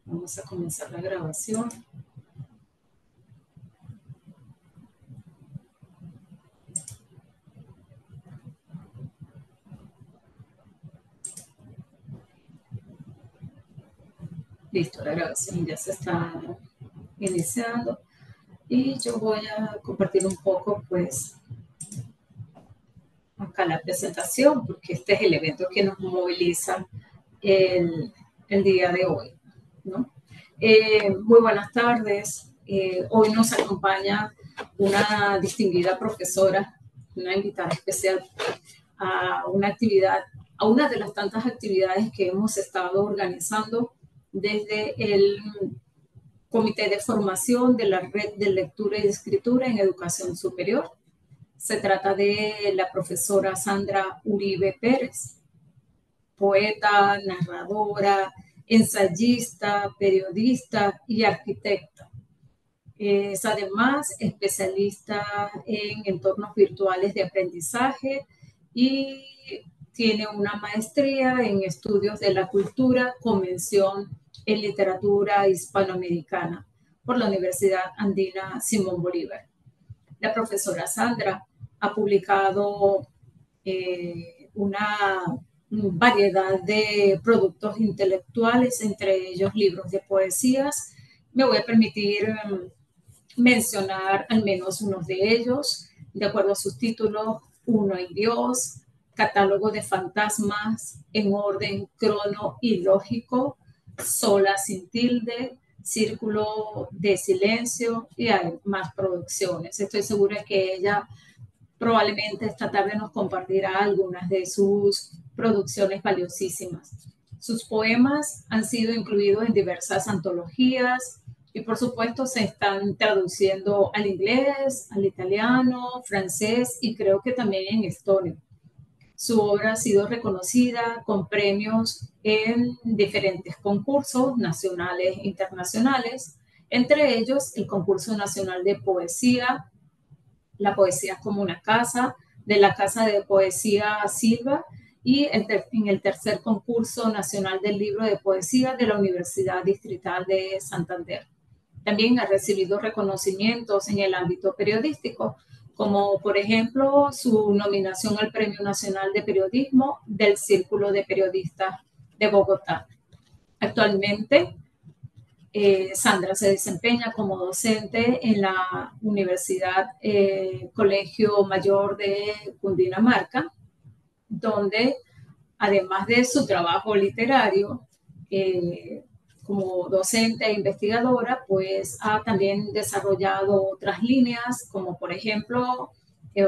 Vamos a comenzar la grabación. Listo, la grabación ya se está iniciando y yo voy a compartir un poco, pues, acá la presentación, porque este es el evento que nos moviliza el día de hoy, ¿no? Muy buenas tardes. Hoy nos acompaña una distinguida profesora, una invitada especial a una actividad, a una de las tantas actividades que hemos estado organizando desde el Comité de Formación de la Red de Lectura y Escritura en Educación Superior. Se trata de la profesora Sandra Uribe Pérez, poeta, narradora, ensayista, periodista y arquitecta. Es además especialista en entornos virtuales de aprendizaje y tiene una maestría en estudios de la cultura con mención en literatura hispanoamericana por la Universidad Andina Simón Bolívar. La profesora Sandra ha publicado una variedad de productos intelectuales, entre ellos libros de poesías. Me voy a permitir mencionar al menos unos de ellos, de acuerdo a sus títulos: Uno y Dios, Catálogo de Fantasmas en orden crono y lógico, Sola sin tilde, Círculo de Silencio, y hay más producciones. Estoy segura que ella probablemente esta tarde nos compartirá algunas de sus producciones valiosísimas. Sus poemas han sido incluidos en diversas antologías y por supuesto se están traduciendo al inglés, al italiano, francés y creo que también en estonio. Su obra ha sido reconocida con premios en diferentes concursos nacionales e internacionales, entre ellos el Concurso Nacional de Poesía, La Poesía como una Casa, de la Casa de Poesía Silva, y en el tercer concurso nacional del libro de poesía de la Universidad Distrital de Santander. También ha recibido reconocimientos en el ámbito periodístico, como por ejemplo su nominación al Premio Nacional de Periodismo del Círculo de Periodistas de Bogotá. Actualmente, Sandra se desempeña como docente en la Universidad Colegio Mayor de Cundinamarca, donde además de su trabajo literario, como docente e investigadora, pues ha también desarrollado otras líneas, como por ejemplo,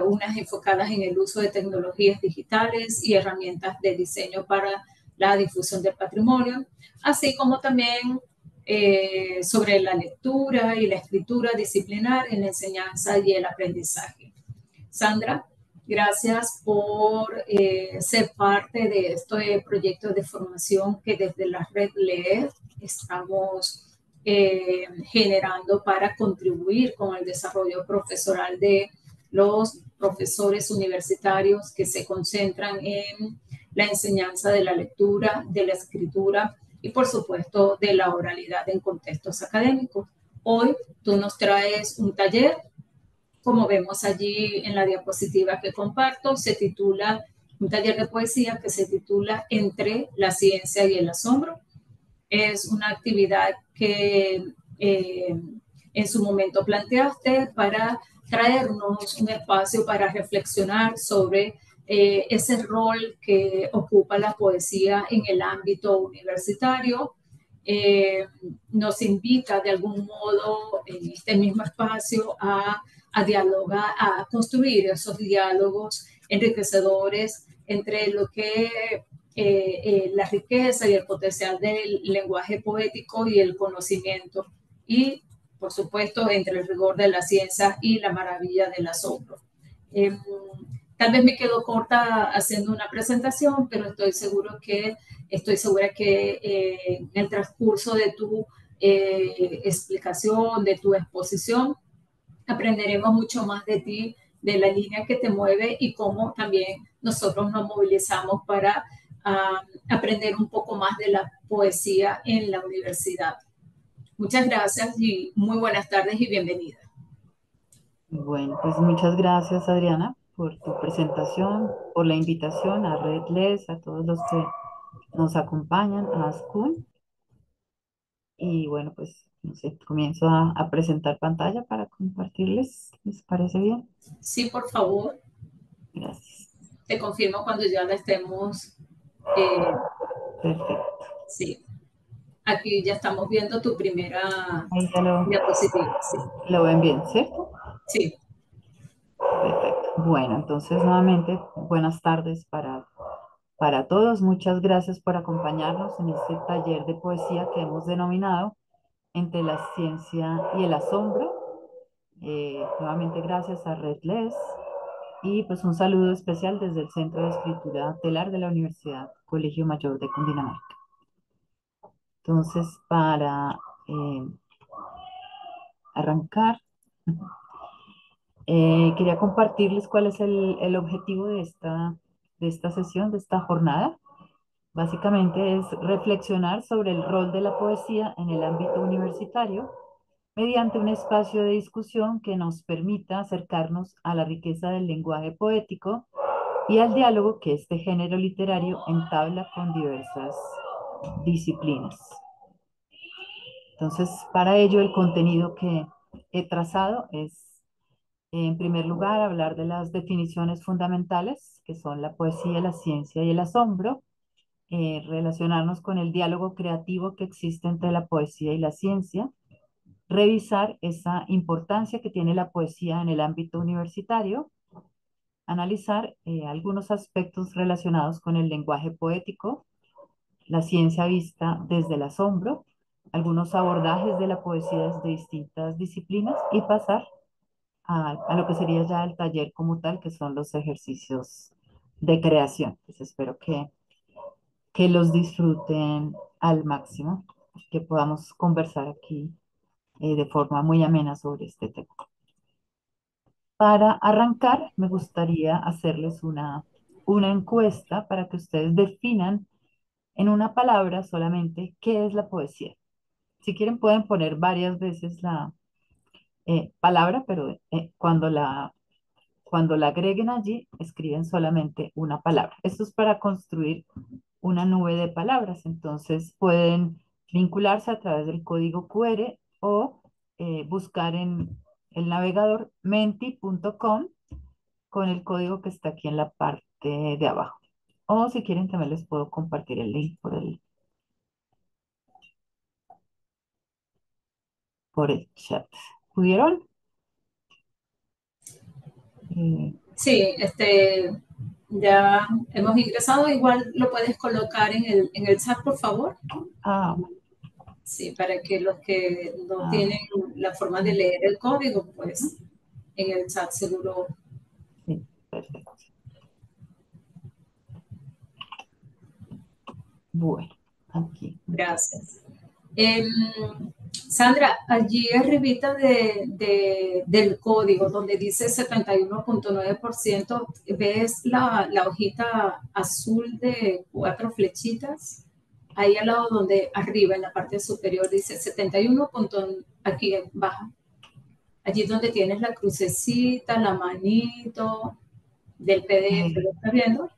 unas enfocadas en el uso de tecnologías digitales y herramientas de diseño para la difusión del patrimonio, así como también sobre la lectura y la escritura disciplinar en la enseñanza y el aprendizaje. Sandra, gracias por ser parte de este proyecto de formación que desde la red LEED estamos generando para contribuir con el desarrollo profesoral de los profesores universitarios que se concentran en la enseñanza de la lectura, de la escritura y, por supuesto, de la oralidad en contextos académicos. Hoy tú nos traes un taller, como vemos allí en la diapositiva que comparto, se titula, un taller de poesía que se titula Entre la ciencia y el asombro. Es una actividad que en su momento planteaste para traernos un espacio para reflexionar sobre ese rol que ocupa la poesía en el ámbito universitario. Nos invita de algún modo en este mismo espacio a dialogar, a construir esos diálogos enriquecedores entre lo que la riqueza y el potencial del lenguaje poético y el conocimiento, y por supuesto entre el rigor de la ciencia y la maravilla del asombro. Tal vez me quedo corta haciendo una presentación, pero estoy segura que en el transcurso de tu explicación, de tu exposición, aprenderemos mucho más de ti, de la línea que te mueve y cómo también nosotros nos movilizamos para aprender un poco más de la poesía en la universidad. Muchas gracias y muy buenas tardes y bienvenida. Bueno, pues muchas gracias, Adriana, por tu presentación, por la invitación a Redles, a todos los que nos acompañan, a School. Y bueno, pues no sé, comienzo a presentar pantalla para compartirles. ¿Les parece bien? Sí, por favor, Gracias. te confirmo cuando ya la estemos. eh, Perfecto. sí, aquí ya estamos viendo tu primera Ahí ya diapositiva. Sí, lo ven bien, ¿cierto? sí, Perfecto. Bueno, entonces nuevamente, buenas tardes para todos. Muchas gracias por acompañarnos en este taller de poesía que hemos denominado Entre la ciencia y el asombro. Nuevamente gracias a Redles y pues un saludo especial desde el Centro de Escritura Telar de la Universidad Colegio Mayor de Cundinamarca. Entonces, para eh, arrancar, quería compartirles cuál es el objetivo de esta sesión, de esta jornada. Básicamente es reflexionar sobre el rol de la poesía en el ámbito universitario mediante un espacio de discusión que nos permita acercarnos a la riqueza del lenguaje poético y al diálogo que este género literario entabla con diversas disciplinas. Entonces, para ello, el contenido que he trazado es, en primer lugar, hablar de las definiciones fundamentales, que son la poesía, la ciencia y el asombro, relacionarnos con el diálogo creativo que existe entre la poesía y la ciencia, revisar esa importancia que tiene la poesía en el ámbito universitario, analizar algunos aspectos relacionados con el lenguaje poético, la ciencia vista desde el asombro, algunos abordajes de la poesía desde distintas disciplinas y pasar a lo que sería ya el taller como tal, que son los ejercicios de creación. Pues espero que los disfruten al máximo, que podamos conversar aquí de forma muy amena sobre este tema. Para arrancar, me gustaría hacerles una encuesta para que ustedes definan en una palabra solamente qué es la poesía. Si quieren, pueden poner varias veces la palabra, pero cuando la agreguen allí, escriben solamente una palabra. Esto es para construir una nube de palabras. Entonces, pueden vincularse a través del código QR o buscar en el navegador menti.com con el código que está aquí en la parte de abajo. O si quieren, también les puedo compartir el link por el chat. ¿Pudieron? Eh, sí, ya hemos ingresado. Igual lo puedes colocar en el chat, por favor. ah, Sí, para que los que no tienen ah, la forma de leer el código, pues en el chat seguro. sí, perfecto. Bueno, aquí, muchas Gracias. Eh, Sandra, allí arribita del código donde dice 71.9%, ¿ves la hojita azul de cuatro flechitas? Ahí al lado donde arriba en la parte superior dice 71. Aquí baja. Allí donde tienes la crucecita, la manito del PDF, gracias. ¿lo estás viendo?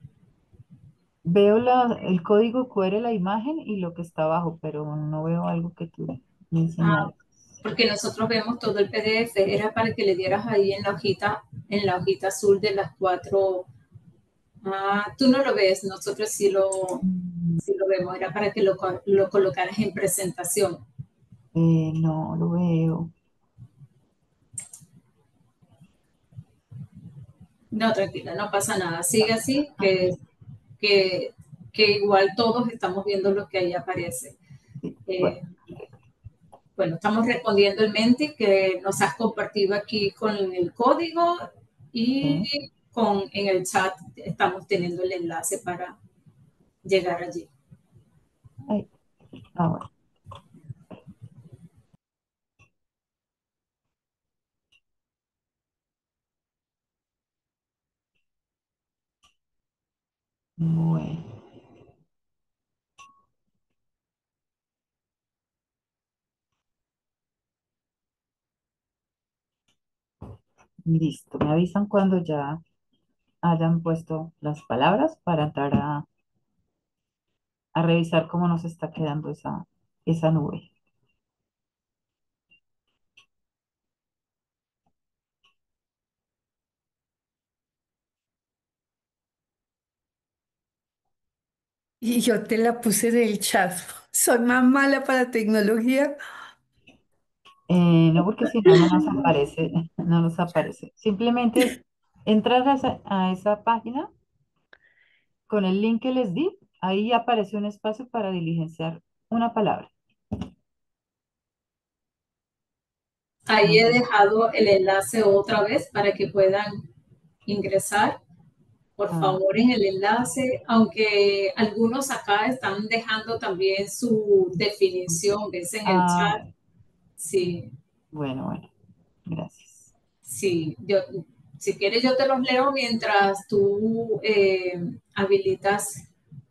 Veo el código QR, la imagen y lo que está abajo, pero no veo algo que tú me Ah, señales. porque nosotros vemos todo el PDF, era para que le dieras ahí en la hojita azul de las cuatro. Ah, tú no lo ves, nosotros Mm, sí lo vemos, era para que lo colocaras en presentación. no lo veo. No, tranquila, no pasa nada, sigue así, Aquí, que, que igual todos estamos viendo lo que ahí aparece. sí. Bueno, Eh, bueno, estamos respondiendo el Menti que nos has compartido aquí con el código sí. y en el chat estamos teniendo el enlace para llegar allí. Ahí. Ahora. Bueno. Listo, me avisan cuando ya hayan puesto las palabras para entrar a revisar cómo nos está quedando esa nube. Y yo te la puse en el chat. Soy más mala para tecnología. No, porque si no, no nos aparece, no nos aparece. Simplemente es entrar a esa página con el link que les di, ahí aparece un espacio para diligenciar una palabra. Ahí he Ahí. dejado el enlace otra vez para que puedan ingresar, por Ah, favor, en el enlace, aunque algunos acá están dejando también su definición, ves en el chat. bueno, Sí, bueno, bueno, gracias. sí, si quieres yo te los leo mientras tú habilitas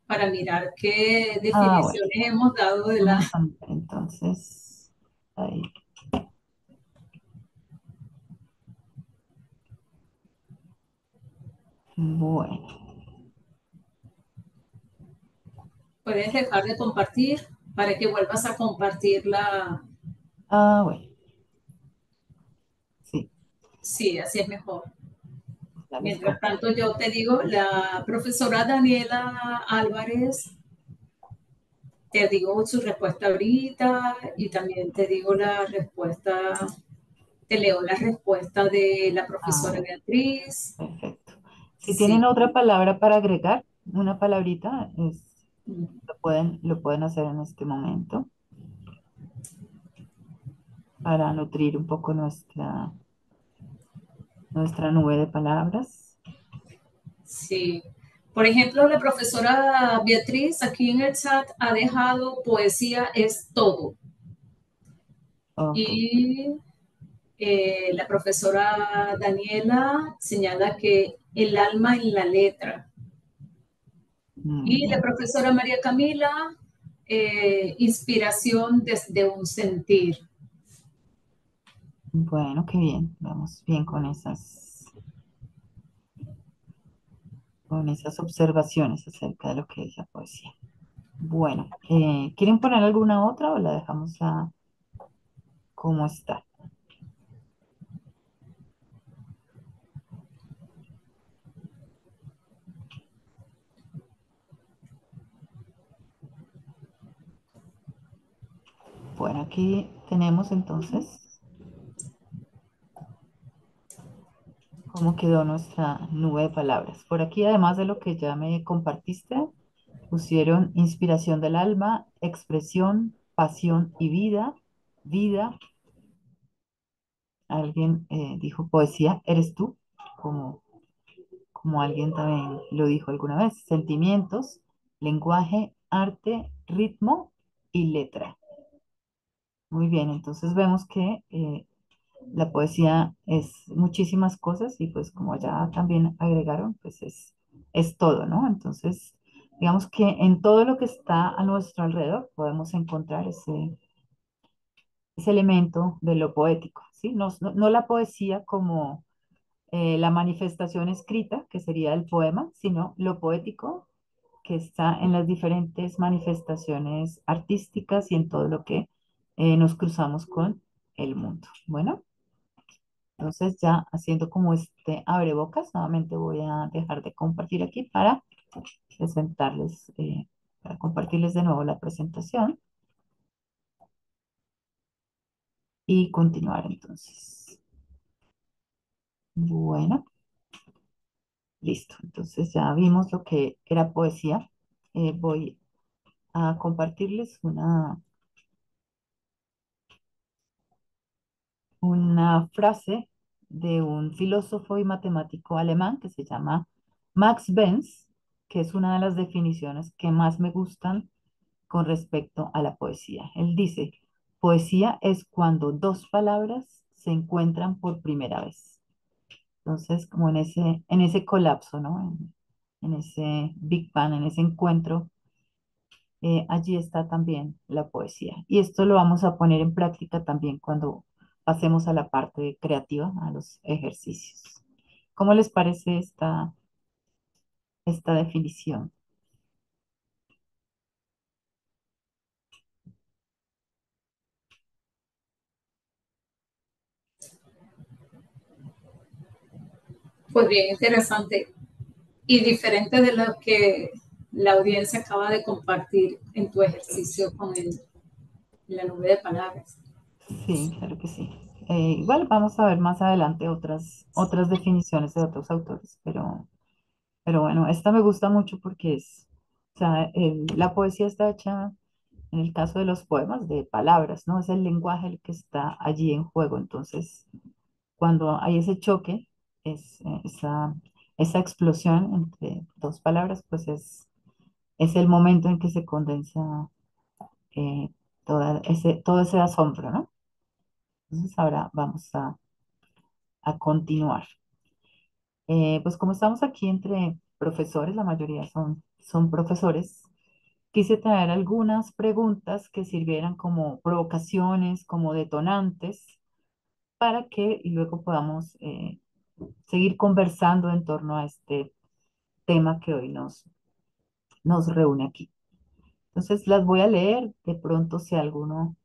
para mirar qué Bueno, definiciones hemos dado de la... vamos a ver entonces. Ahí. Bueno, Puedes dejar de compartir para que vuelvas a compartir la... bueno, sí, Sí, así es mejor. ya les Mientras comparto. tanto, yo te digo, la profesora Daniela Álvarez, te digo su respuesta ahorita y también te digo la respuesta, te leo la respuesta de la profesora Bueno, Beatriz. perfecto. Si tienen Sí, otra palabra para agregar, una palabrita, lo pueden hacer en este momento para nutrir un poco nuestra nube de palabras. sí. Por ejemplo, la profesora Beatriz aquí en el chat ha dejado poesía es todo. Ok, Y la profesora Daniela señala que el alma en la letra. muy Y la bien. profesora María Camila, inspiración desde un sentir. Bueno, qué bien. Vamos bien con esas observaciones acerca de lo que es la poesía. Bueno, ¿quieren poner alguna otra o la dejamos como está? Bueno, aquí tenemos entonces cómo quedó nuestra nube de palabras. Por aquí, además de lo que ya me compartiste, pusieron inspiración del alma, expresión, pasión y vida, vida. Alguien dijo poesía, eres tú, como, como alguien también lo dijo alguna vez. Sentimientos, lenguaje, arte, ritmo y letra. Muy bien, entonces vemos que la poesía es muchísimas cosas y pues como ya también agregaron, pues es todo, ¿no? Entonces, digamos que en todo lo que está a nuestro alrededor podemos encontrar ese elemento de lo poético, ¿sí? No la poesía como la manifestación escrita, que sería el poema, sino lo poético que está en las diferentes manifestaciones artísticas y en todo lo que nos cruzamos con el mundo. Bueno. Entonces ya haciendo como este abrebocas, nuevamente voy a dejar de compartir aquí presentarles, para compartirles de nuevo la presentación y continuar entonces. Bueno, listo. Entonces ya vimos lo que era poesía. Voy a compartirles una frase de un filósofo y matemático alemán que se llama Max Benz, que es una de las definiciones que más me gustan con respecto a la poesía. Él dice, poesía es cuando dos palabras se encuentran por primera vez. Entonces, como en ese colapso, ¿no? En ese Big Bang, en ese encuentro, allí está también la poesía. Y esto lo vamos a poner en práctica también cuando pasemos a la parte creativa, a los ejercicios. ¿Cómo les parece esta definición? Pues bien interesante y diferente de lo que la audiencia acaba de compartir en tu ejercicio con la nube de palabras. Sí, claro que sí. Igual vamos a ver más adelante otras definiciones de otros autores, pero bueno, esta me gusta mucho porque o sea, la poesía está hecha, en el caso de los poemas, de palabras, ¿no? Es el lenguaje el que está allí en juego. Entonces, cuando hay ese choque, esa explosión entre dos palabras, pues es el momento en que se condensa eh, todo ese asombro, ¿no? Entonces, ahora vamos a continuar. Pues como estamos aquí entre profesores, la mayoría son profesores, quise traer algunas preguntas que sirvieran como provocaciones, como detonantes, para que luego podamos seguir conversando en torno a este tema que hoy nos reúne aquí. Entonces las voy a leer, de pronto si a alguno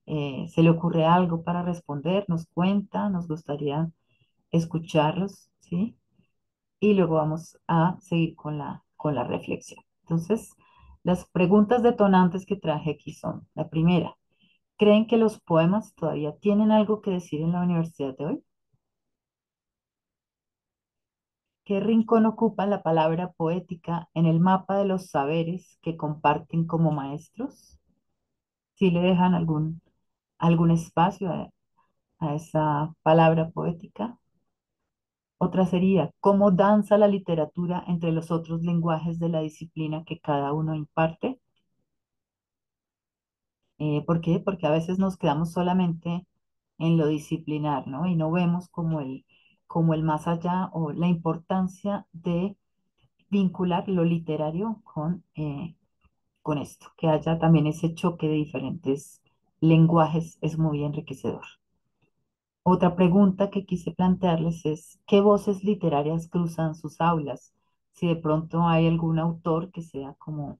se le ocurre algo para responder, nos cuenta, nos gustaría escucharlos, ¿sí? Y luego vamos a seguir con la reflexión. Entonces, las preguntas detonantes que traje aquí son, la primera, ¿creen que los poemas todavía tienen algo que decir en la universidad de hoy? ¿Qué rincón ocupa la palabra poética en el mapa de los saberes que comparten como maestros? ¿Si le dejan algún espacio a esa palabra poética? Otra sería, ¿cómo danza la literatura entre los otros lenguajes de la disciplina que cada uno imparte? ¿Por qué? Porque a veces nos quedamos solamente en lo disciplinar, ¿no? Y no vemos como el más allá o la importancia de vincular lo literario con esto, que haya también ese choque de diferentes lenguajes es muy enriquecedor. Otra pregunta que quise plantearles es, ¿qué voces literarias cruzan sus aulas? Si de pronto hay algún autor que sea como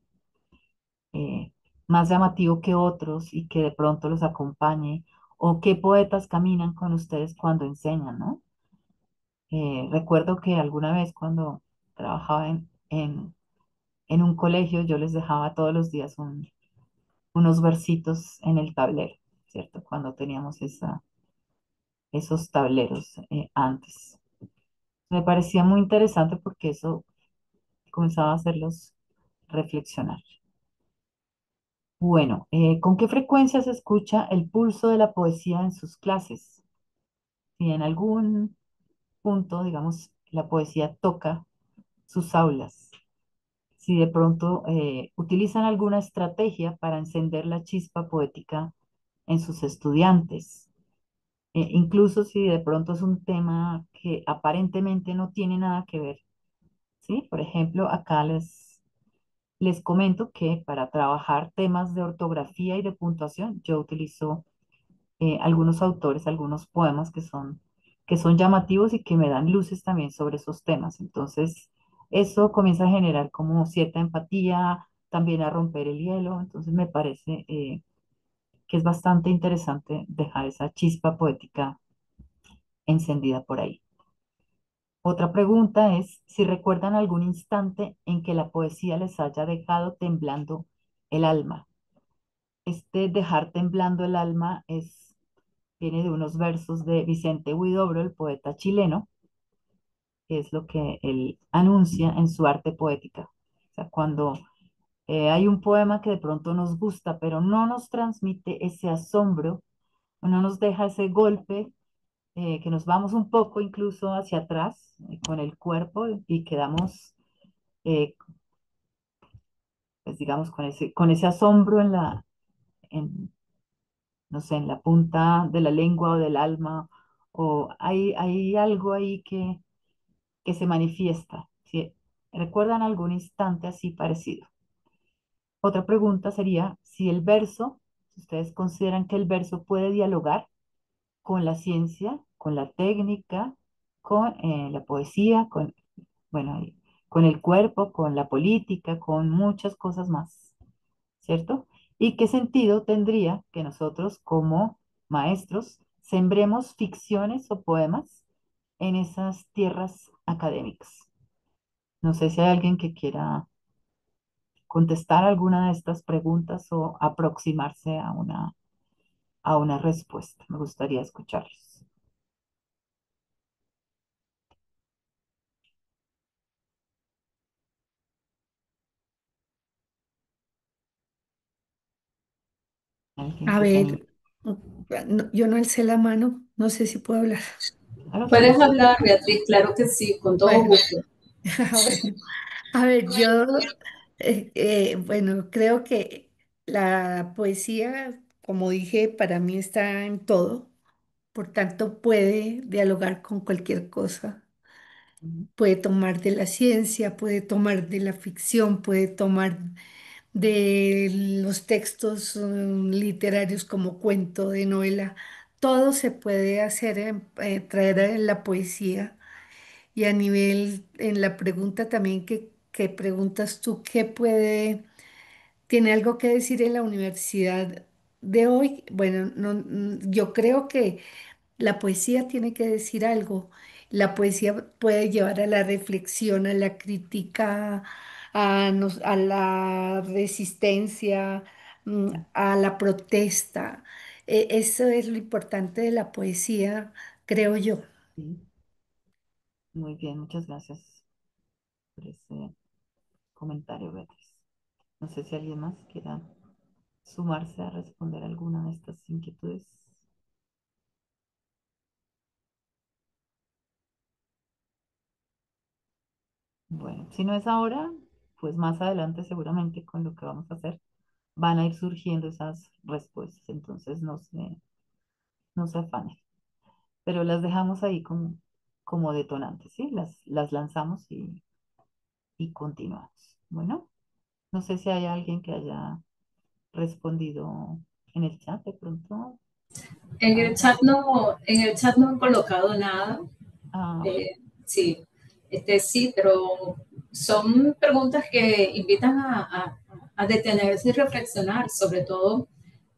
eh, más llamativo que otros y que de pronto los acompañe, o qué poetas caminan con ustedes cuando enseñan, ¿no? Recuerdo que alguna vez cuando trabajaba en un colegio, yo les dejaba todos los días unos versitos en el tablero, ¿cierto? Cuando teníamos esos tableros antes. Me parecía muy interesante porque eso comenzaba a hacerlos reflexionar. Bueno, ¿con qué frecuencia se escucha el pulso de la poesía en sus clases? Si en algún punto, digamos, la poesía toca sus aulas, si de pronto utilizan alguna estrategia para encender la chispa poética en sus estudiantes, incluso si de pronto es un tema que aparentemente no tiene nada que ver, ¿sí? Por ejemplo, acá les comento que para trabajar temas de ortografía y de puntuación, yo utilizo algunos autores, algunos poemas que son llamativos y que me dan luces también sobre esos temas. Entonces, eso comienza a generar como cierta empatía, también a romper el hielo. Entonces, me parece que es bastante interesante dejar esa chispa poética encendida por ahí. Otra pregunta es si recuerdan algún instante en que la poesía les haya dejado temblando el alma. Este dejar temblando el alma viene de unos versos de Vicente Huidobro, el poeta chileno, que es lo que él anuncia en su arte poética. O sea, cuando hay un poema que de pronto nos gusta, pero no nos transmite ese asombro, o no nos deja ese golpe, que nos vamos un poco incluso hacia atrás con el cuerpo y quedamos, eh, pues digamos, con ese asombro en, no sé, en la punta de la lengua o del alma, o hay algo ahí que se manifiesta. ¿Sí? ¿Recuerdan algún instante así parecido? Otra pregunta sería si el verso, si ustedes consideran que el verso puede dialogar con la ciencia, con la técnica, con la poesía, bueno, con el cuerpo, con la política, con muchas cosas más, ¿cierto? ¿Y qué sentido tendría que nosotros como maestros sembremos ficciones o poemas en esas tierras académicas? No sé si hay alguien que quiera contestar alguna de estas preguntas o aproximarse a una respuesta. Me gustaría escucharlos. ¿Alguien A que se anime? ver, yo no alcé la mano, no sé si puedo hablar. Claro, sí, Puedes hablar, Beatriz, claro que sí, con todo Bueno, gusto. bueno, a ver, yo, bueno, creo que la poesía, como dije, para mí está en todo, por tanto puede dialogar con cualquier cosa. ujú, Puede tomar de la ciencia, puede tomar de la ficción, puede tomar de los textos literarios como cuento, de novela. Todo se puede hacer, traer en la poesía. Y a nivel, en la pregunta también que preguntas tú, ¿qué tiene algo que decir en la universidad de hoy? Bueno, no, yo creo que la poesía tiene que decir algo. La poesía puede llevar a la reflexión, a la crítica, a la resistencia, a la protesta. Eso es lo importante de la poesía, creo yo. sí. Muy bien, muchas gracias por ese comentario, Beatriz. No sé si alguien más quiera sumarse a responder alguna de estas inquietudes. Bueno, si no es ahora, pues más adelante seguramente con lo que vamos a hacer van a ir surgiendo esas respuestas. Entonces no se afanen, pero las dejamos ahí como detonantes, ¿sí? Las lanzamos y continuamos. Bueno, no sé si hay alguien que haya respondido en el chat de pronto. Algo. En el chat no han colocado nada. Ah, Eh, sí, sí, pero son preguntas que invitan a detenerse y reflexionar, sobre todo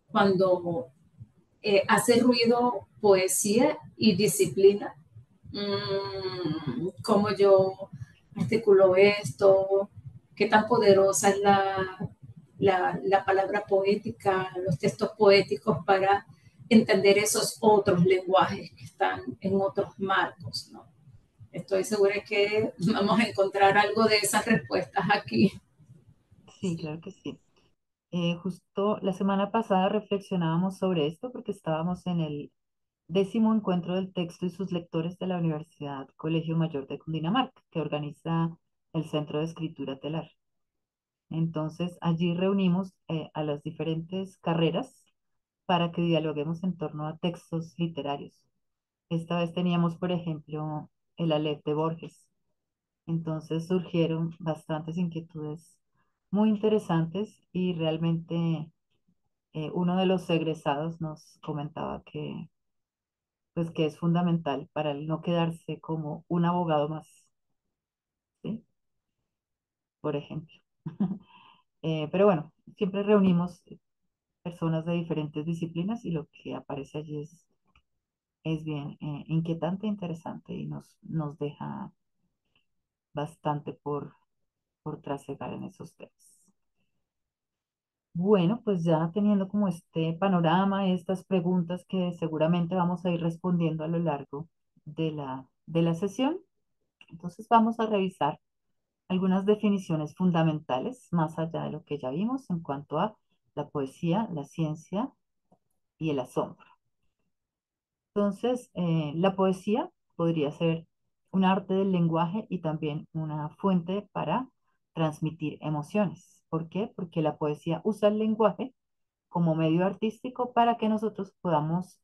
cuando hace ruido poesía y disciplina. ¿Cómo yo articulo esto? ¿Qué tan poderosa es la palabra poética, los textos poéticos para entender esos otros lenguajes que están en otros marcos, ¿no? Estoy segura que vamos a encontrar algo de esas respuestas aquí. sí, claro que sí. Justo la semana pasada reflexionábamos sobre esto porque estábamos en el 10º encuentro del texto y sus lectores de la Universidad Colegio Mayor de Cundinamarca, que organiza el Centro de Escritura Telar. Entonces, allí reunimos a las diferentes carreras para que dialoguemos en torno a textos literarios. Esta vez teníamos, por ejemplo, el Aleph de Borges. Entonces surgieron bastantes inquietudes muy interesantes y realmente uno de los egresados nos comentaba pues, que es fundamental para el no quedarse como un abogado más, ¿sí? Por ejemplo. Pero bueno, siempre reunimos personas de diferentes disciplinas y lo que aparece allí es bien inquietante e interesante y nos deja bastante por trasegar en esos temas. Bueno, pues ya teniendo como este panorama, estas preguntas que seguramente vamos a ir respondiendo a lo largo de la sesión, entonces vamos a revisar algunas definiciones fundamentales más allá de lo que ya vimos en cuanto a la poesía, la ciencia y el asombro. Entonces, la poesía podría ser un arte del lenguaje y también una fuente para transmitir emociones. ¿Por qué? Porque la poesía usa el lenguaje como medio artístico para que nosotros podamos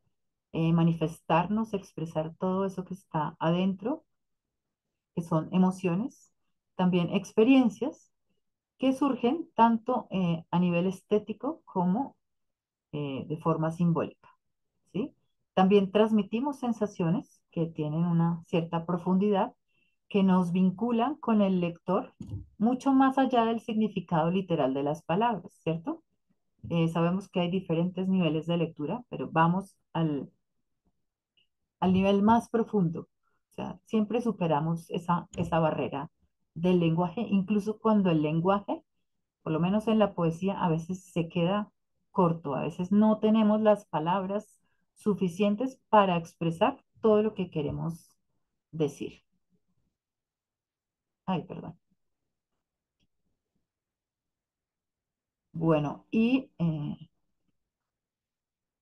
manifestarnos, expresar todo eso que está adentro, que son emociones, también experiencias que surgen tanto a nivel estético como de forma simbólica, ¿sí? También transmitimos sensaciones que tienen una cierta profundidad, que nos vinculan con el lector mucho más allá del significado literal de las palabras, ¿cierto? Sabemos que hay diferentes niveles de lectura, pero vamos al nivel más profundo. O sea, siempre superamos esa barrera del lenguaje, incluso cuando el lenguaje, por lo menos en la poesía, a veces se queda corto, a veces no tenemos las palabras suficientes para expresar todo lo que queremos decir. Ay, perdón. Bueno, y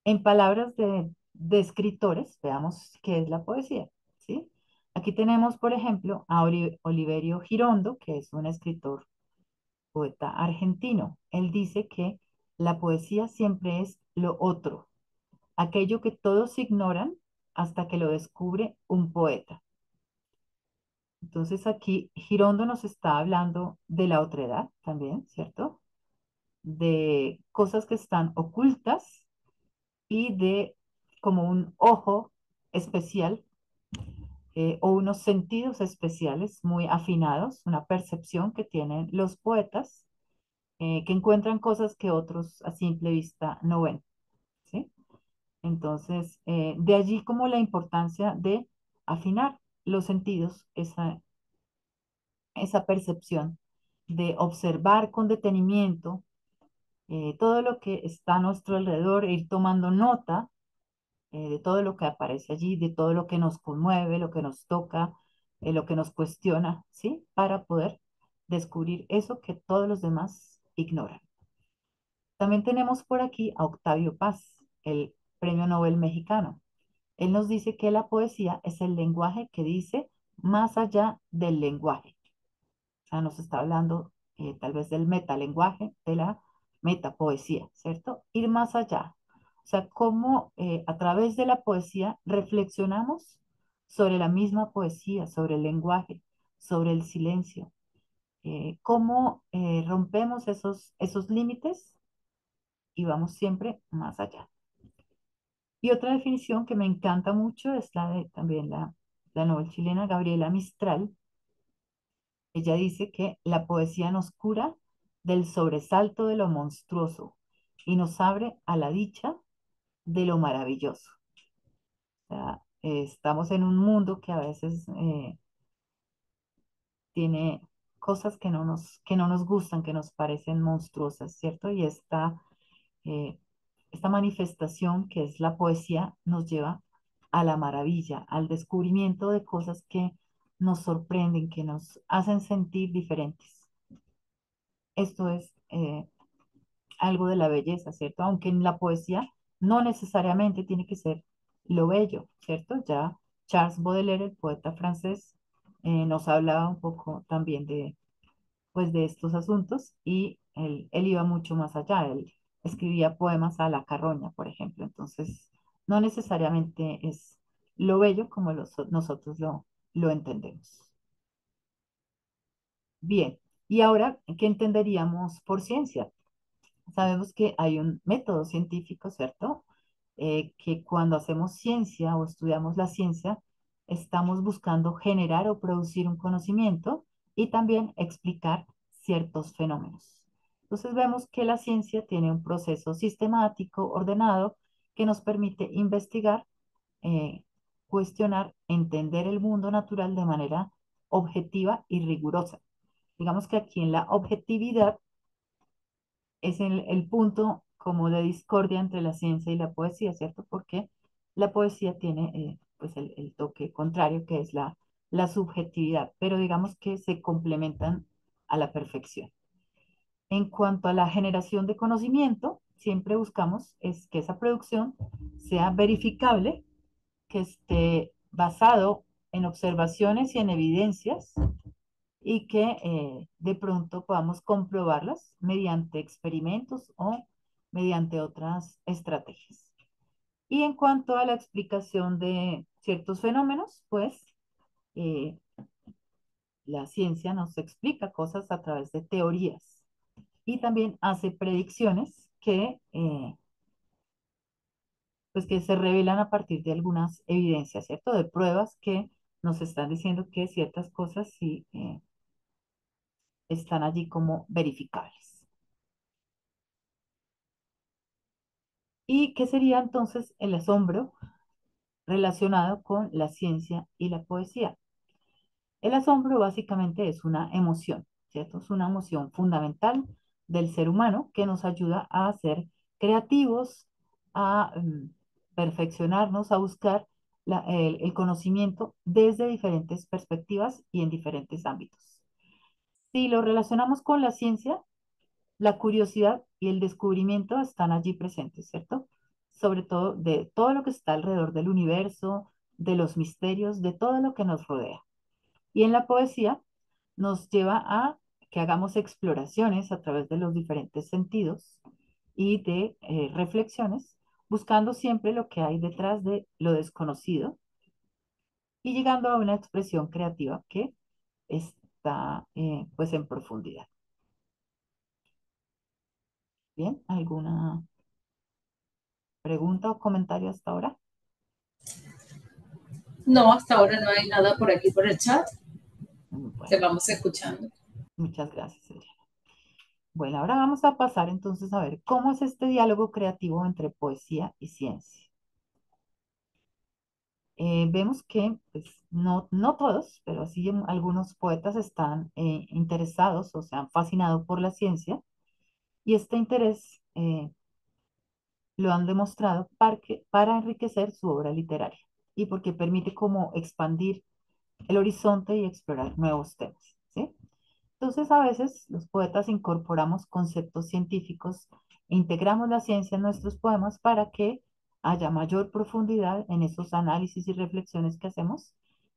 en palabras de escritores, veamos qué es la poesía, ¿sí? Aquí tenemos, por ejemplo, a Oliverio Girondo, que es un escritor, poeta argentino. Él dice que la poesía siempre es lo otro, aquello que todos ignoran hasta que lo descubre un poeta. Entonces aquí Girondo nos está hablando de la otredad también, ¿cierto? De cosas que están ocultas y de como un ojo especial o unos sentidos especiales muy afinados, una percepción que tienen los poetas que encuentran cosas que otros a simple vista no ven, ¿sí? Entonces, de allí como la importancia de afinar los sentidos, esa percepción, de observar con detenimiento todo lo que está a nuestro alrededor, e ir tomando nota de todo lo que aparece allí, de todo lo que nos conmueve, lo que nos toca, lo que nos cuestiona, ¿sí? Para poder descubrir eso que todos los demás ignoran. También tenemos por aquí a Octavio Paz, el Premio Nobel mexicano. Él nos dice que la poesía es el lenguaje que dice más allá del lenguaje. O sea, nos está hablando tal vez del metalenguaje, de la metapoesía, ¿cierto? Ir más allá. O sea, cómo a través de la poesía reflexionamos sobre la misma poesía, sobre el lenguaje, sobre el silencio. Cómo rompemos esos límites y vamos siempre más allá. Y otra definición que me encanta mucho es la de también la novel chilena Gabriela Mistral. Ella dice que la poesía nos cura del sobresalto de lo monstruoso y nos abre a la dicha de lo maravilloso. O sea, estamos en un mundo que a veces tiene cosas que no nos gustan, que nos parecen monstruosas, ¿cierto? Y eh, esta manifestación que es la poesía nos lleva a la maravilla, al descubrimiento de cosas que nos sorprenden, que nos hacen sentir diferentes. Esto es algo de la belleza, ¿cierto? Aunque en la poesía no necesariamente tiene que ser lo bello, ¿cierto? Ya Charles Baudelaire, el poeta francés, nos hablaba un poco también pues, de estos asuntos y él iba mucho más allá. Él escribía poemas a la carroña, por ejemplo. Entonces, no necesariamente es lo bello como nosotros lo entendemos. Bien, y ahora, ¿qué entenderíamos por ciencia? Sabemos que hay un método científico, ¿cierto? Que cuando hacemos ciencia o estudiamos la ciencia, estamos buscando generar o producir un conocimiento y también explicar ciertos fenómenos. Entonces vemos que la ciencia tiene un proceso sistemático, ordenado, que nos permite investigar, eh, cuestionar, entender el mundo natural de manera objetiva y rigurosa. Digamos que aquí en la objetividad es el punto como de discordia entre la ciencia y la poesía, ¿cierto? Porque la poesía tiene pues el toque contrario, que es la subjetividad, pero digamos que se complementan a la perfección. En cuanto a la generación de conocimiento, siempre buscamos es que esa producción sea verificable, que esté basado en observaciones y en evidencias y que de pronto podamos comprobarlas mediante experimentos o mediante otras estrategias. Y en cuanto a la explicación de ciertos fenómenos, pues eh, la ciencia nos explica cosas a través de teorías y también hace predicciones que pues que se revelan a partir de algunas evidencias, ¿cierto? De pruebas que nos están diciendo que ciertas cosas sí están allí como verificables. ¿Y qué sería entonces el asombro relacionado con la ciencia y la poesía? El asombro básicamente es una emoción, ¿cierto? Es una emoción fundamental del ser humano que nos ayuda a ser creativos, a perfeccionarnos, a buscar el conocimiento desde diferentes perspectivas y en diferentes ámbitos. Si lo relacionamos con la ciencia, la curiosidad y el descubrimiento están allí presentes, ¿cierto? Sobre todo de todo lo que está alrededor del universo, de los misterios, de todo lo que nos rodea. Y en la poesía nos lleva a que hagamos exploraciones a través de los diferentes sentidos y de reflexiones, buscando siempre lo que hay detrás de lo desconocido y llegando a una expresión creativa que está pues en profundidad. Bien, ¿alguna pregunta o comentario hasta ahora? No, hasta ahora no hay nada por aquí por el chat. Te Bueno, vamos escuchando. muchas gracias, Adriana. Bueno, ahora vamos a pasar entonces a ver cómo es este diálogo creativo entre poesía y ciencia. Vemos que pues, no todos, pero sí algunos poetas están interesados o se han fascinado por la ciencia y este interés lo han demostrado para enriquecer su obra literaria y porque permite como expandir el horizonte y explorar nuevos temas, ¿sí? Entonces, a veces los poetas incorporamos conceptos científicos e integramos la ciencia en nuestros poemas para que haya mayor profundidad en esos análisis y reflexiones que hacemos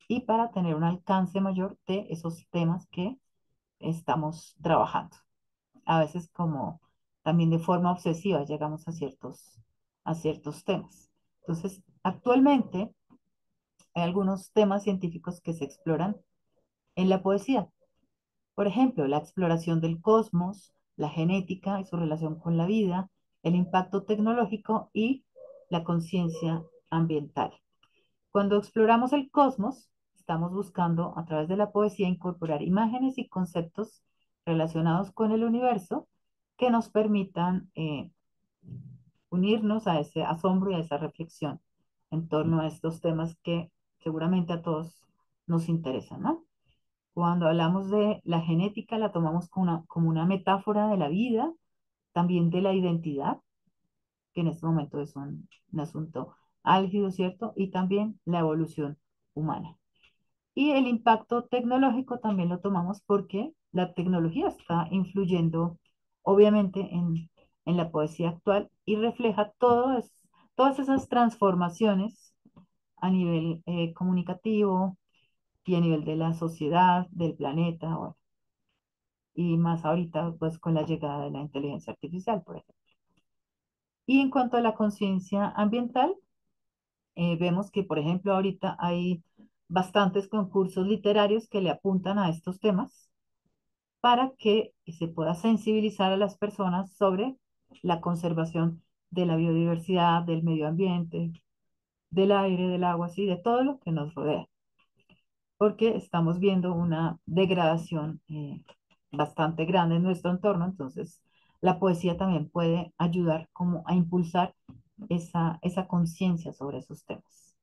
y para tener un alcance mayor de esos temas que estamos trabajando. A veces como también de forma obsesiva llegamos a ciertos temas. Entonces, actualmente hay algunos temas científicos que se exploran en la poesía. Por ejemplo, la exploración del cosmos, la genética y su relación con la vida, el impacto tecnológico y la conciencia ambiental. Cuando exploramos el cosmos, estamos buscando a través de la poesía incorporar imágenes y conceptos relacionados con el universo que nos permitan unirnos a ese asombro y a esa reflexión en torno a estos temas que seguramente a todos nos interesan, ¿no? Cuando hablamos de la genética, la tomamos como una metáfora de la vida, también de la identidad, que en este momento es un asunto álgido, ¿cierto? Y también la evolución humana. Y el impacto tecnológico también lo tomamos porque la tecnología está influyendo, obviamente, en la poesía actual y refleja todas esas transformaciones a nivel comunicativo y a nivel de la sociedad, del planeta, bueno, y más ahorita pues con la llegada de la inteligencia artificial, por ejemplo. Y en cuanto a la conciencia ambiental, vemos que, por ejemplo, ahorita hay bastantes concursos literarios que le apuntan a estos temas para que se pueda sensibilizar a las personas sobre la conservación de la biodiversidad, del medio ambiente, del aire, del agua, así, de todo lo que nos rodea, porque estamos viendo una degradación bastante grande en nuestro entorno, entonces la poesía también puede ayudar como a impulsar esa conciencia sobre esos temas.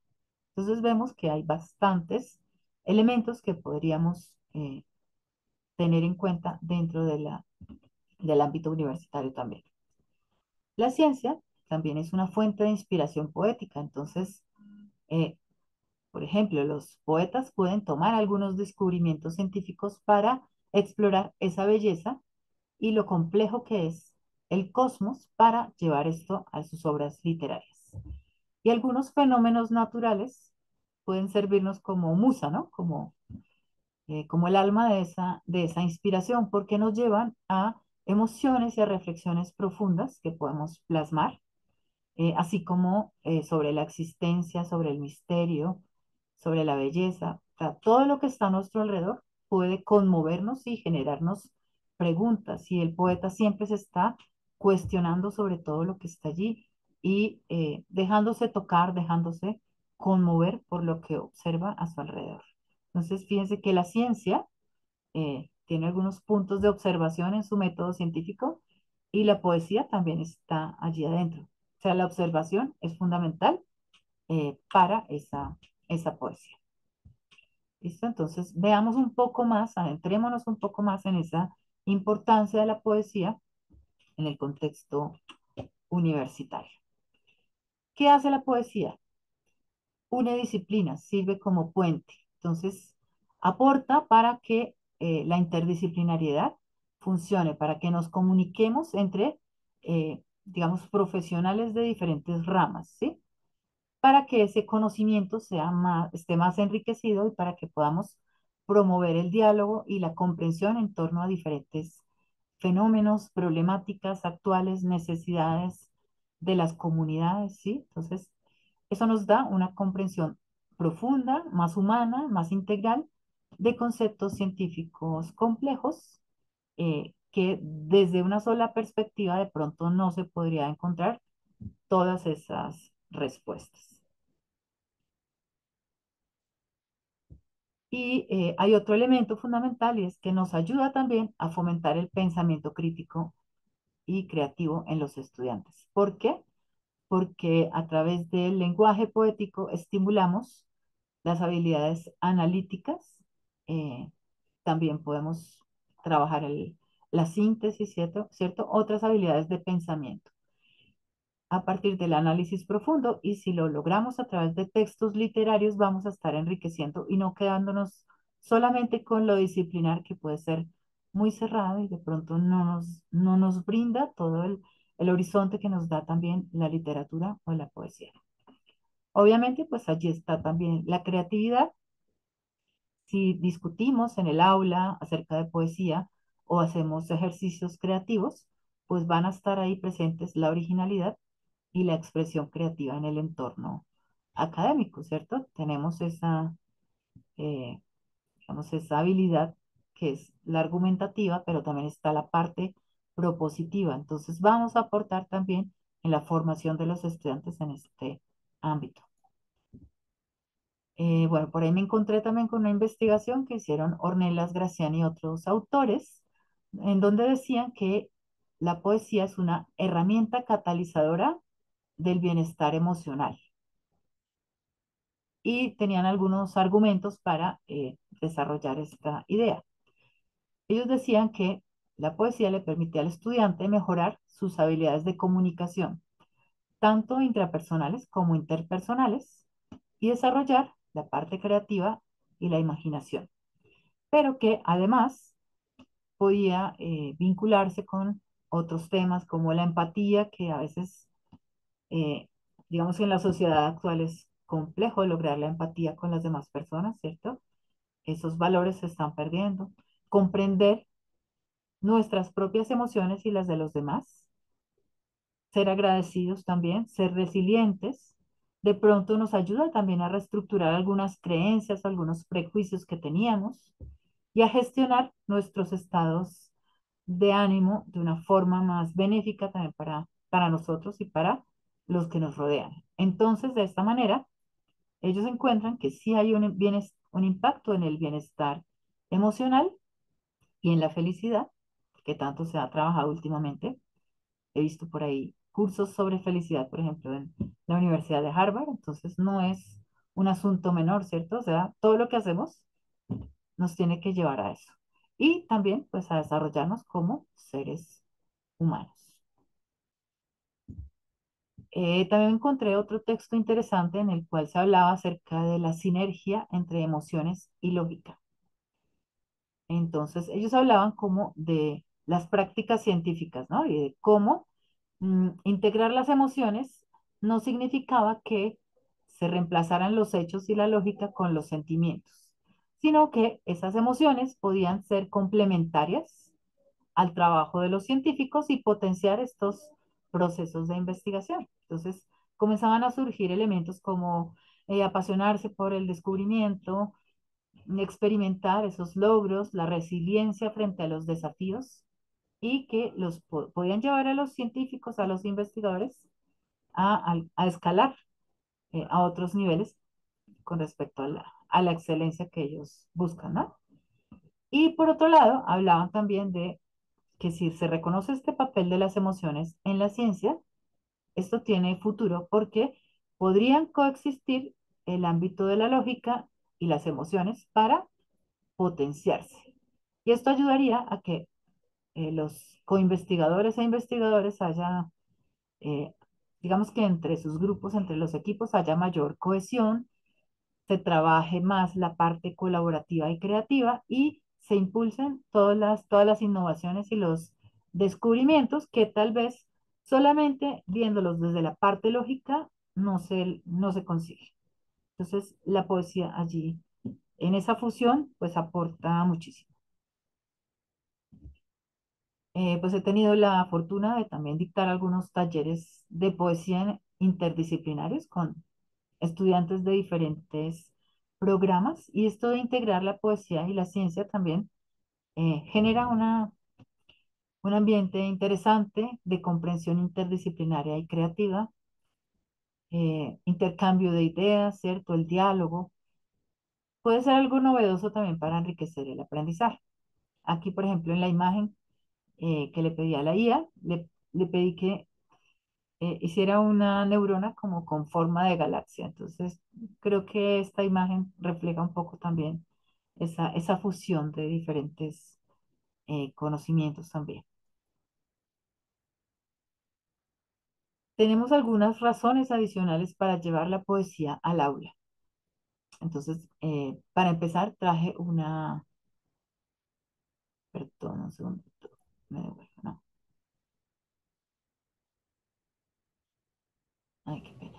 Entonces vemos que hay bastantes elementos que podríamos tener en cuenta dentro del ámbito universitario también. La ciencia también es una fuente de inspiración poética, entonces eh, por ejemplo, los poetas pueden tomar algunos descubrimientos científicos para explorar esa belleza y lo complejo que es el cosmos para llevar esto a sus obras literarias. Y algunos fenómenos naturales pueden servirnos como musa, ¿no? Como el alma de esa inspiración, porque nos llevan a emociones y a reflexiones profundas que podemos plasmar así como sobre la existencia, sobre el misterio, sobre la belleza. O sea, todo lo que está a nuestro alrededor puede conmovernos y generarnos preguntas. Y el poeta siempre se está cuestionando sobre todo lo que está allí y dejándose tocar, dejándose conmover por lo que observa a su alrededor. Entonces, fíjense que la ciencia tiene algunos puntos de observación en su método científico y la poesía también está allí adentro. O sea, la observación es fundamental para esa poesía. ¿Listo? Entonces, veamos un poco más, adentrémonos un poco más en esa importancia de la poesía en el contexto universitario. ¿Qué hace la poesía? Une disciplinas, sirve como puente. Entonces, aporta para que la interdisciplinariedad funcione, para que nos comuniquemos entre, digamos, profesionales de diferentes ramas, ¿sí? Para que ese conocimiento esté más enriquecido y para que podamos promover el diálogo y la comprensión en torno a diferentes fenómenos, problemáticas actuales, necesidades de las comunidades, ¿sí? Entonces, eso nos da una comprensión profunda, más humana, más integral de conceptos científicos complejos que desde una sola perspectiva de pronto no se podría encontrar todas esas respuestas. Y hay otro elemento fundamental y es que nos ayuda también a fomentar el pensamiento crítico y creativo en los estudiantes. ¿Por qué? Porque a través del lenguaje poético estimulamos las habilidades analíticas, eh, también podemos trabajar la síntesis, ¿cierto? ¿Cierto? Otras habilidades de pensamiento a partir del análisis profundo y si lo logramos a través de textos literarios vamos a estar enriqueciendo y no quedándonos solamente con lo disciplinar que puede ser muy cerrado y de pronto no nos brinda todo el horizonte que nos da también la literatura o la poesía. Obviamente, pues allí está también la creatividad. Si discutimos en el aula acerca de poesía o hacemos ejercicios creativos, pues van a estar ahí presentes la originalidad y la expresión creativa en el entorno académico, ¿cierto? Tenemos eh, digamos, esa habilidad que es la argumentativa, pero también está la parte propositiva. Entonces vamos a aportar también en la formación de los estudiantes en este ámbito. Bueno, por ahí me encontré también con una investigación que hicieron Ornelas Graciani y otros autores, en donde decían que la poesía es una herramienta catalizadora del bienestar emocional. Y tenían algunos argumentos para desarrollar esta idea. Ellos decían que la poesía le permite al estudiante mejorar sus habilidades de comunicación, tanto intrapersonales como interpersonales, y desarrollar la parte creativa y la imaginación, pero que además podía vincularse con otros temas como la empatía, que a veces, eh, digamos que en la sociedad actual es complejo lograr la empatía con las demás personas, ¿cierto? Esos valores se están perdiendo. Comprender nuestras propias emociones y las de los demás, ser agradecidos también, ser resilientes, de pronto nos ayuda también a reestructurar algunas creencias, algunos prejuicios que teníamos y a gestionar nuestros estados de ánimo de una forma más benéfica también para nosotros y para los que nos rodean. Entonces, de esta manera, ellos encuentran que sí hay un impacto en el bienestar emocional y en la felicidad, que tanto se ha trabajado últimamente. He visto por ahí cursos sobre felicidad, por ejemplo, en la Universidad de Harvard, entonces no es un asunto menor, ¿cierto? O sea, todo lo que hacemos nos tiene que llevar a eso. Y también, pues, a desarrollarnos como seres humanos. También encontré otro texto interesante en el cual se hablaba acerca de la sinergia entre emociones y lógica. Entonces, ellos hablaban como de las prácticas científicas, ¿no? Y de cómo integrar las emociones no significaba que se reemplazaran los hechos y la lógica con los sentimientos, sino que esas emociones podían ser complementarias al trabajo de los científicos y potenciar estos procesos de investigación. Entonces, comenzaban a surgir elementos como apasionarse por el descubrimiento, experimentar esos logros, la resiliencia frente a los desafíos y que podían llevar a los científicos, a los investigadores, a escalar a otros niveles con respecto a la excelencia que ellos buscan, ¿no? Y por otro lado, hablaban también de que si se reconoce este papel de las emociones en la ciencia, esto tiene futuro porque podrían coexistir el ámbito de la lógica y las emociones para potenciarse. Y esto ayudaría a que los coinvestigadores e investigadores haya, eh, digamos que entre sus grupos, entre los equipos, haya mayor cohesión, se trabaje más la parte colaborativa y creativa y se impulsen todas las innovaciones y los descubrimientos que tal vez solamente viéndolos desde la parte lógica no se consigue. Entonces, la poesía allí, en esa fusión, pues aporta muchísimo. Pues he tenido la fortuna de también dictar algunos talleres de poesía interdisciplinarios con estudiantes de diferentes programas y esto de integrar la poesía y la ciencia también genera un ambiente interesante de comprensión interdisciplinaria y creativa, intercambio de ideas, ¿cierto? El diálogo puede ser algo novedoso también para enriquecer el aprendizaje. Aquí, por ejemplo, en la imagen que le pedí a la IA, le pedí que hiciera una neurona como con forma de galaxia. Entonces, creo que esta imagen refleja un poco también esa fusión de diferentes conocimientos también. Tenemos algunas razones adicionales para llevar la poesía al aula. Entonces, para empezar, traje perdón, un segundo, me devuelvo, no, ay, qué pena.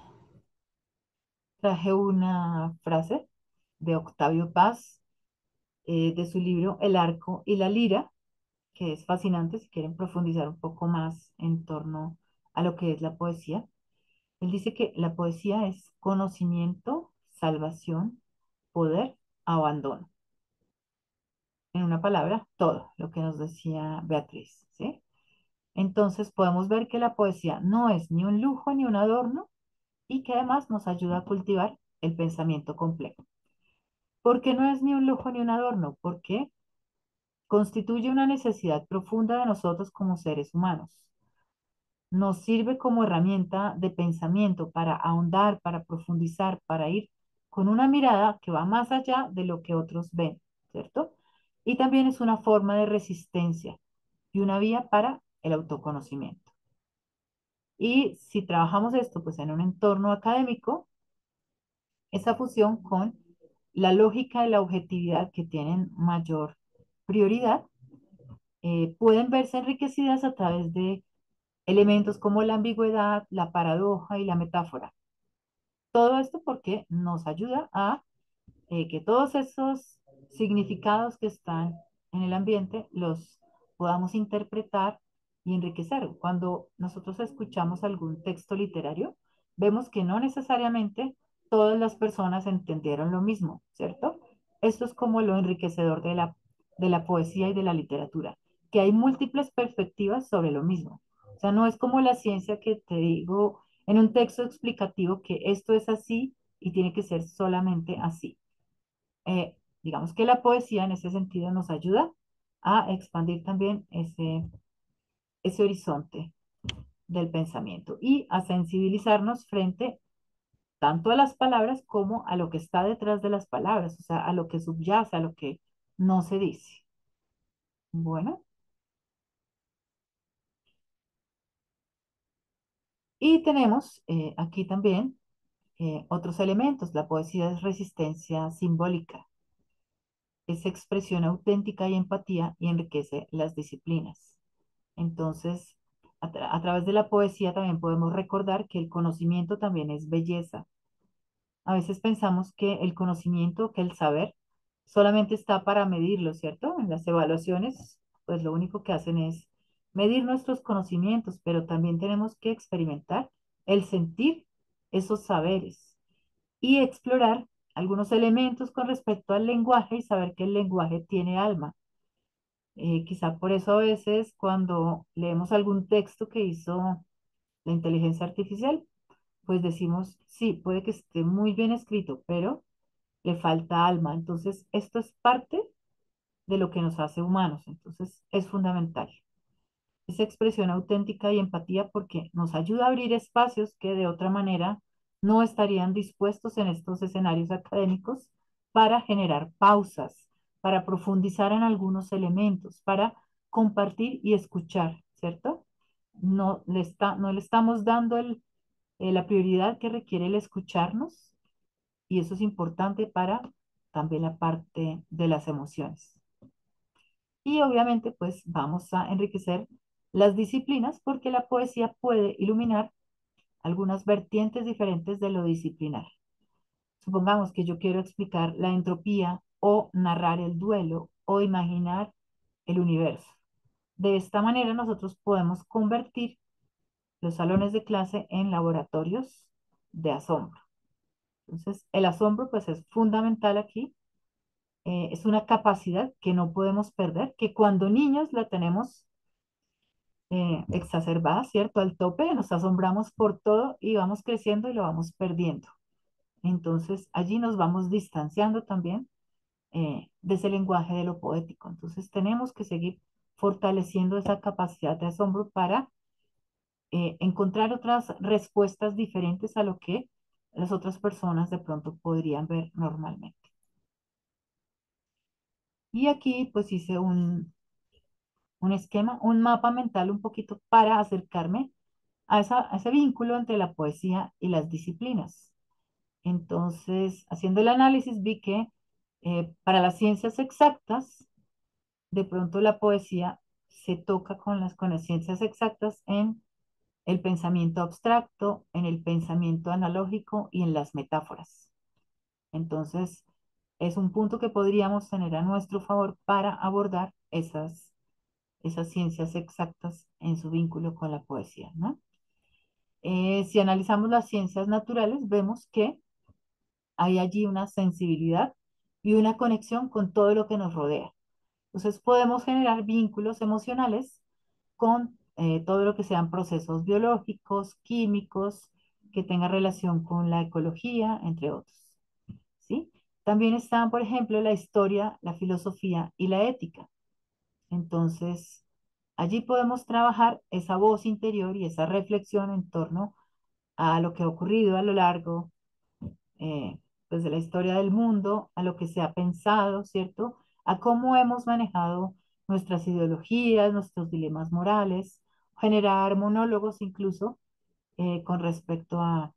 Traje una frase de Octavio Paz, de su libro El arco y la lira, que es fascinante si quieren profundizar un poco más en torno a lo que es la poesía. Él dice que la poesía es conocimiento, salvación, poder, abandono. En una palabra, todo lo que nos decía Beatriz, ¿sí? Entonces podemos ver que la poesía no es ni un lujo ni un adorno y que además nos ayuda a cultivar el pensamiento complejo. ¿Por qué no es ni un lujo ni un adorno? Porque constituye una necesidad profunda de nosotros como seres humanos. Nos sirve como herramienta de pensamiento para ahondar, para profundizar, para ir con una mirada que va más allá de lo que otros ven, ¿cierto? Y también es una forma de resistencia y una vía para el autoconocimiento. Y si trabajamos esto pues en un entorno académico, esa fusión con la lógica y la objetividad que tienen mayor prioridad, pueden verse enriquecidas a través de elementos como la ambigüedad, la paradoja y la metáfora. Todo esto porque nos ayuda a que todos esos significados que están en el ambiente los podamos interpretar y enriquecer. Cuando nosotros escuchamos algún texto literario, vemos que no necesariamente todas las personas entendieron lo mismo, ¿cierto? Esto es como lo enriquecedor de la poesía y de la literatura, que hay múltiples perspectivas sobre lo mismo. O sea, no es como la ciencia que te digo en un texto explicativo que esto es así y tiene que ser solamente así. Digamos que la poesía en ese sentido nos ayuda a expandir también ese horizonte del pensamiento y a sensibilizarnos frente tanto a las palabras como a lo que está detrás de las palabras, o sea, a lo que subyace, a lo que no se dice. Bueno, y tenemos aquí también otros elementos. La poesía es resistencia simbólica, es expresión auténtica y empatía y enriquece las disciplinas. Entonces, a través de la poesía también podemos recordar que el conocimiento también es belleza. A veces pensamos que el conocimiento, que el saber, solamente está para medirlo, ¿cierto? En las evaluaciones, pues lo único que hacen es medir nuestros conocimientos, pero también tenemos que experimentar el sentir esos saberes y explorar algunos elementos con respecto al lenguaje y saber que el lenguaje tiene alma. Quizá por eso a veces cuando leemos algún texto que hizo la inteligencia artificial, pues decimos, sí, puede que esté muy bien escrito, pero le falta alma. Entonces, esto es parte de lo que nos hace humanos. Entonces, es fundamental. Esa expresión auténtica y empatía porque nos ayuda a abrir espacios que de otra manera no estarían dispuestos en estos escenarios académicos para generar pausas, para profundizar en algunos elementos, para compartir y escuchar, ¿cierto? No le estamos dando la prioridad que requiere el escucharnos y eso es importante para también la parte de las emociones. Y obviamente, pues vamos a enriquecer las disciplinas porque la poesía puede iluminar algunas vertientes diferentes de lo disciplinar. Supongamos que yo quiero explicar la entropía o narrar el duelo o imaginar el universo. De esta manera nosotros podemos convertir los salones de clase en laboratorios de asombro. Entonces, el asombro pues es fundamental aquí. Es una capacidad que no podemos perder, que cuando niños la tenemos exacerbada, ¿cierto? Al tope, nos asombramos por todo y vamos creciendo y lo vamos perdiendo. Entonces, allí nos vamos distanciando también de ese lenguaje de lo poético. Entonces, tenemos que seguir fortaleciendo esa capacidad de asombro para encontrar otras respuestas diferentes a lo que las otras personas de pronto podrían ver normalmente. Y aquí pues hice un esquema, un mapa mental un poquito para acercarme a ese vínculo entre la poesía y las disciplinas. Entonces, haciendo el análisis, vi que para las ciencias exactas, de pronto la poesía se toca con las ciencias exactas en el pensamiento abstracto, en el pensamiento analógico y en las metáforas. Entonces, es un punto que podríamos tener a nuestro favor para abordar esas ciencias exactas en su vínculo con la poesía, ¿no? Si analizamos las ciencias naturales, vemos que hay allí una sensibilidad y una conexión con todo lo que nos rodea. Entonces podemos generar vínculos emocionales con todo lo que sean procesos biológicos, químicos, que tengan relación con la ecología, entre otros. ¿Sí? También están, por ejemplo, la historia, la filosofía y la ética. Entonces, allí podemos trabajar esa voz interior y esa reflexión en torno a lo que ha ocurrido a lo largo eh, pues de la historia del mundo, a lo que se ha pensado, ¿cierto? A cómo hemos manejado nuestras ideologías, nuestros dilemas morales, generar monólogos incluso con respecto a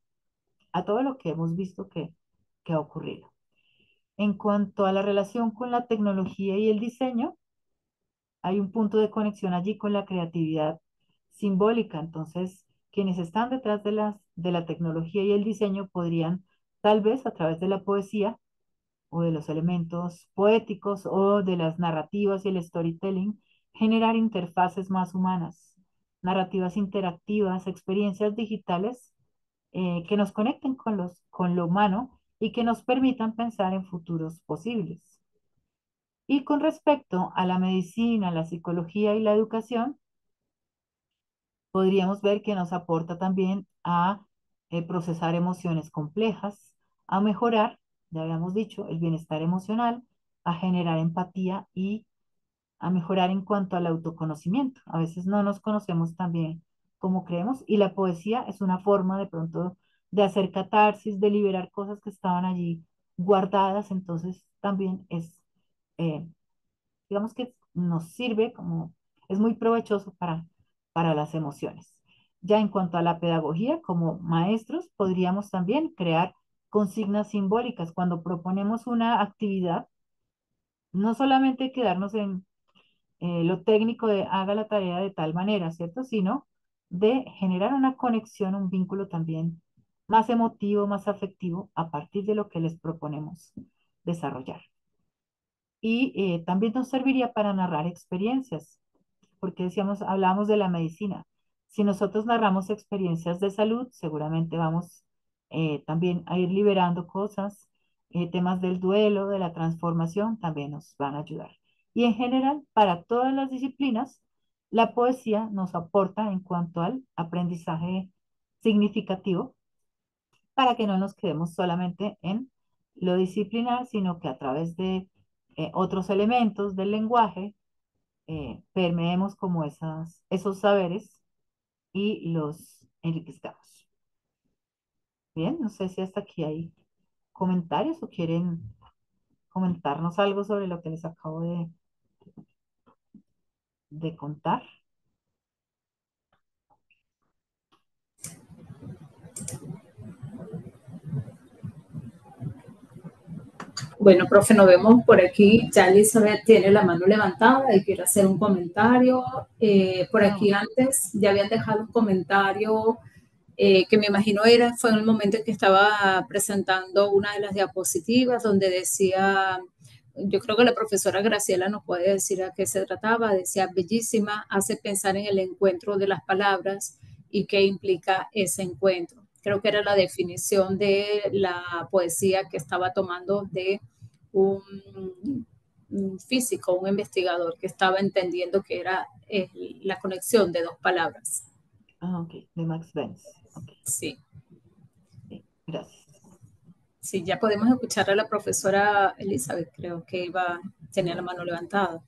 todo lo que hemos visto que ha ocurrido. En cuanto a la relación con la tecnología y el diseño, hay un punto de conexión allí con la creatividad simbólica. Entonces, quienes están detrás de la tecnología y el diseño podrían, tal vez a través de la poesía o de los elementos poéticos o de las narrativas y el storytelling, generar interfaces más humanas, narrativas interactivas, experiencias digitales que nos conecten con lo humano y que nos permitan pensar en futuros posibles. Y con respecto a la medicina, la psicología y la educación, podríamos ver que nos aporta también a procesar emociones complejas, a mejorar, ya habíamos dicho, el bienestar emocional, a generar empatía y a mejorar en cuanto al autoconocimiento. A veces no nos conocemos tan bien como creemos y la poesía es una forma de pronto de hacer catarsis, de liberar cosas que estaban allí guardadas, entonces también eh, digamos que nos sirve como, es muy provechoso para las emociones. Ya en cuanto a la pedagogía, como maestros, podríamos también crear consignas simbólicas cuando proponemos una actividad, no solamente quedarnos en lo técnico de haga la tarea de tal manera, ¿cierto? Sino de generar una conexión, un vínculo también más emotivo, más afectivo a partir de lo que les proponemos desarrollar. Y también nos serviría para narrar experiencias, porque decíamos, hablamos de la medicina. Si nosotros narramos experiencias de salud, seguramente vamos también a ir liberando cosas, temas del duelo, de la transformación, también nos van a ayudar. Y en general, para todas las disciplinas, la poesía nos aporta en cuanto al aprendizaje significativo para que no nos quedemos solamente en lo disciplinar, sino que a través de otros elementos del lenguaje permeemos como esos saberes y los enriquezcamos. Bien, no sé si hasta aquí hay comentarios o quieren comentarnos algo sobre lo que les acabo de contar. Bueno, profe, nos vemos por aquí. Ya Elizabeth tiene la mano levantada y quiere hacer un comentario. Por Ah, aquí antes ya habían dejado un comentario que me imagino fue en el momento en que estaba presentando una de las diapositivas donde decía, yo creo que la profesora Graciela nos puede decir a qué se trataba, decía, bellísima, hace pensar en el encuentro de las palabras y qué implica ese encuentro. Creo que era la definición de la poesía que estaba tomando de un físico, un investigador que estaba entendiendo que era la conexión de dos palabras. ok, de Max Benz. Ok, Sí. sí, gracias. Sí, ya podemos escuchar a la profesora Elizabeth, creo que tenía la Bueno, mano levantada.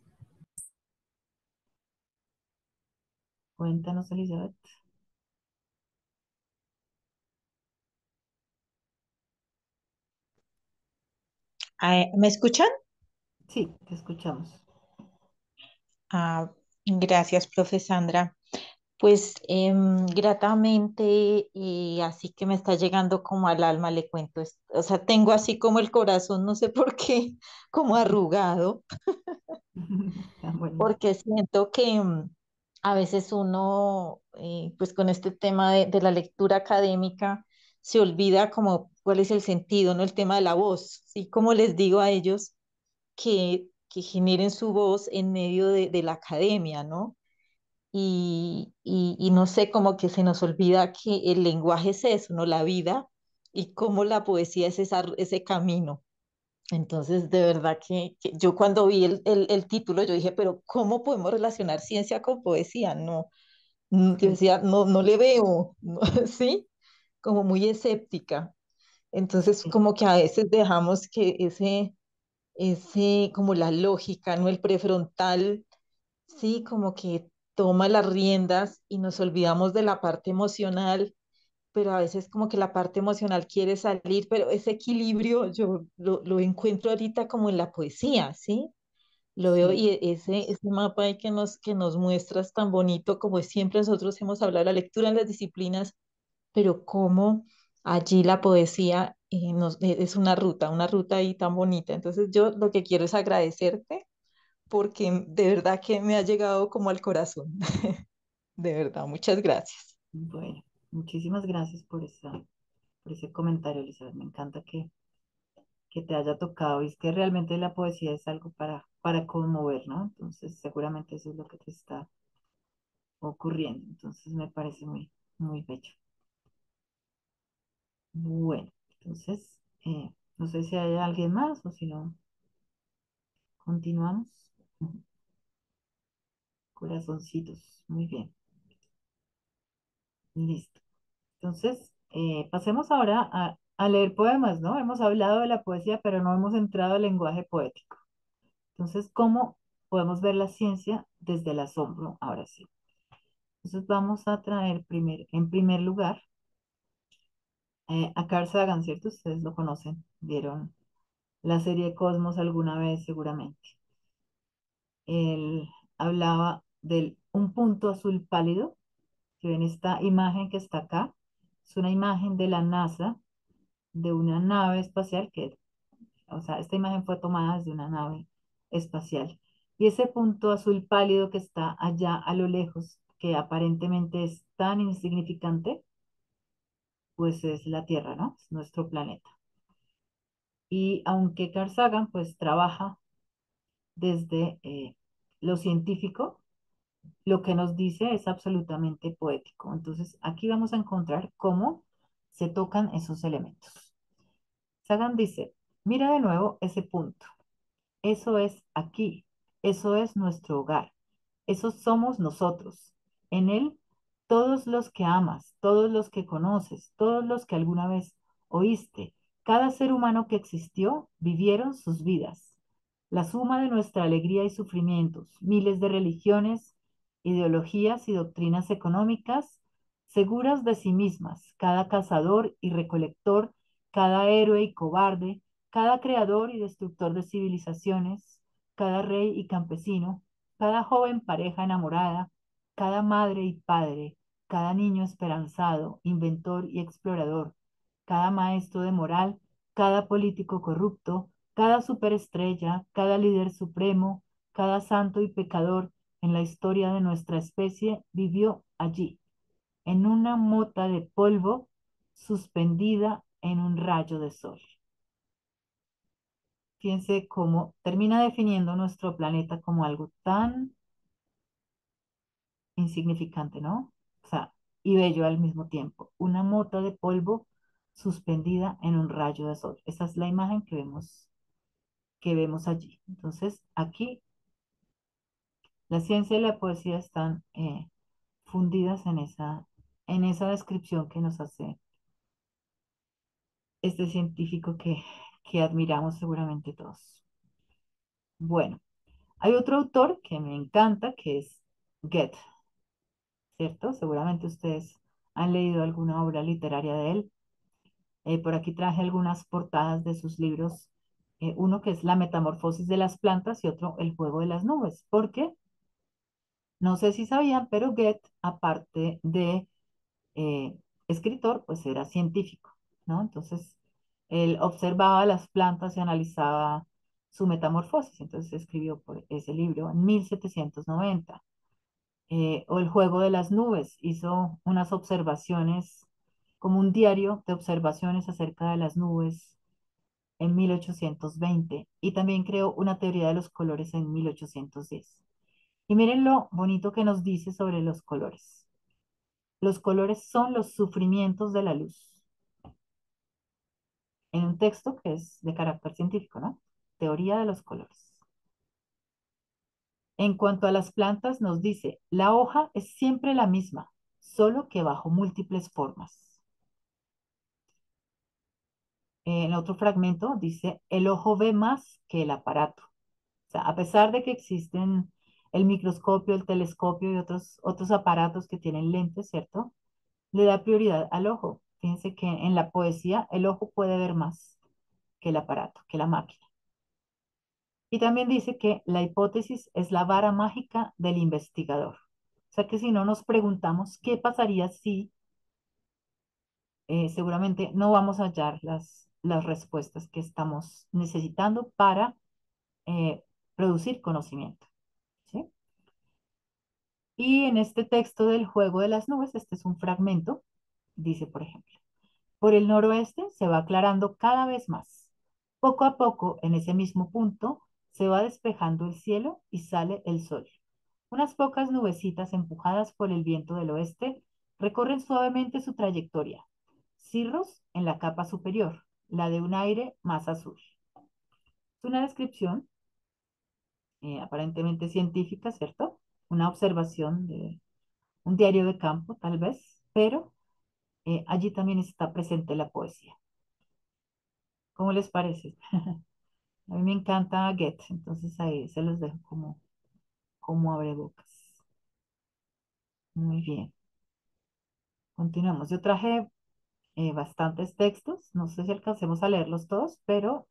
cuéntanos, Elizabeth. ¿Me escuchan? Sí, te escuchamos. Ah, gracias, profe Sandra. Pues gratamente, y así que me está llegando como al alma, le cuento. O sea, tengo así como el corazón, no sé por qué, como arrugado, Ah, bueno, porque siento que a veces uno, pues con este tema de la lectura académica, se olvida como cuál es el sentido, ¿no? El tema de la voz, ¿sí? Como les digo a ellos que generen su voz en medio de la academia, ¿no? Y no sé, como que se nos olvida que el lenguaje es eso, ¿no? La vida y cómo la poesía es ese camino. Entonces, de verdad que yo cuando vi el título, yo dije, pero ¿cómo podemos relacionar ciencia con poesía? No, yo sí, decía, no, no le veo, ¿no? ¿Sí? Como muy escéptica. Entonces, sí, como que a veces dejamos que como la lógica, ¿no? El prefrontal, sí, como que toma las riendas y nos olvidamos de la parte emocional, pero a veces como que la parte emocional quiere salir, pero ese equilibrio yo lo encuentro ahorita como en la poesía, ¿sí? Lo veo sí, y ese mapa ahí que nos muestras tan bonito, como siempre nosotros hemos hablado de la lectura en las disciplinas, pero cómo allí la poesía es una ruta ahí tan bonita. Entonces yo lo que quiero es agradecerte porque de verdad que me ha llegado como al corazón. De verdad, muchas gracias. bueno, muchísimas gracias por ese comentario, Elizabeth. Me encanta que te haya tocado. Y es que realmente la poesía es algo para conmover, ¿no? Entonces, seguramente eso es lo que te está ocurriendo. Entonces, me parece muy, muy bello. Bueno, entonces, no sé si hay alguien más o si no, continuamos. Ujú. Corazoncitos, muy bien, listo. Entonces, pasemos ahora a leer poemas, ¿no? Hemos hablado de la poesía, pero no hemos entrado al lenguaje poético. Entonces, ¿cómo podemos ver la ciencia desde el asombro? Ahora sí. Entonces, vamos a traer en primer lugar a Carl Sagan, ¿cierto? Ustedes lo conocen, vieron la serie Cosmos alguna vez seguramente. Él hablaba del un punto azul pálido, que ven esta imagen que está acá. Es una imagen de la NASA, de una nave espacial o sea, esta imagen fue tomada desde una nave espacial. Y ese punto azul pálido que está allá a lo lejos, que aparentemente es tan insignificante, pues es la Tierra, ¿no? Es nuestro planeta. Y aunque Carl Sagan pues trabaja desde lo científico, lo que nos dice es absolutamente poético. Entonces, aquí vamos a encontrar cómo se tocan esos elementos. Sagan dice, mira de nuevo ese punto. Eso es aquí. Eso es nuestro hogar. Eso somos nosotros. En él, todos los que amas, todos los que conoces, todos los que alguna vez oíste. Cada ser humano que existió vivieron sus vidas. La suma de nuestra alegría y sufrimientos, miles de religiones, ideologías y doctrinas económicas, seguras de sí mismas, cada cazador y recolector, cada héroe y cobarde, cada creador y destructor de civilizaciones, cada rey y campesino, cada joven pareja enamorada, cada madre y padre, cada niño esperanzado, inventor y explorador, cada maestro de moral, cada político corrupto, cada superestrella, cada líder supremo, cada santo y pecador en la historia de nuestra especie vivió allí, en una mota de polvo suspendida en un rayo de sol. Fíjense cómo termina definiendo nuestro planeta como algo tan insignificante, ¿no? O sea, y bello al mismo tiempo. Una mota de polvo suspendida en un rayo de sol. Esa es la imagen que vemos allí. Entonces, aquí la ciencia y la poesía están fundidas en esa descripción que nos hace este científico que admiramos seguramente todos. Bueno, hay otro autor que me encanta, que es Goethe, ¿cierto? Seguramente ustedes han leído alguna obra literaria de él. Por aquí traje algunas portadas de sus libros, uno que es La metamorfosis de las plantas y otro El juego de las nubes, porque no sé si sabían, pero Goethe, aparte de eh, escritor, pues era científico, ¿no? Entonces, él observaba las plantas y analizaba su metamorfosis, entonces escribió por ese libro en 1790. O El juego de las nubes, hizo unas observaciones, como un diario de observaciones acerca de las nubes en 1820 y también creó una teoría de los colores en 1810. Y miren lo bonito que nos dice sobre los colores. Los colores son los sufrimientos de la luz. En un texto que es de carácter científico, ¿no? Teoría de los colores. En cuanto a las plantas, nos dice, la hoja es siempre la misma, solo que bajo múltiples formas. En otro fragmento dice, el ojo ve más que el aparato. O sea, a pesar de que existen el microscopio, el telescopio y otros aparatos que tienen lentes, ¿cierto? Le da prioridad al ojo. Fíjense que en la poesía el ojo puede ver más que el aparato, que la máquina. Y también dice que la hipótesis es la vara mágica del investigador. O sea que si no nos preguntamos qué pasaría si, seguramente no vamos a hallar las respuestas que estamos necesitando para eh, producir conocimiento. ¿Sí? Y en este texto del juego de las nubes, este es un fragmento, dice, por ejemplo, por el noroeste se va aclarando cada vez más. Poco a poco, en ese mismo punto, se va despejando el cielo y sale el sol. Unas pocas nubecitas empujadas por el viento del oeste recorren suavemente su trayectoria. Cirros en la capa superior, la de un aire más azul. Es una descripción aparentemente científica, ¿cierto? Una observación de un diario de campo, tal vez, pero allí también está presente la poesía. ¿Cómo les parece? A mí me encanta Goethe, entonces ahí se los dejo como abrebocas. Muy bien, continuamos. Yo traje bastantes textos, no sé si alcancemos a leerlos todos, pero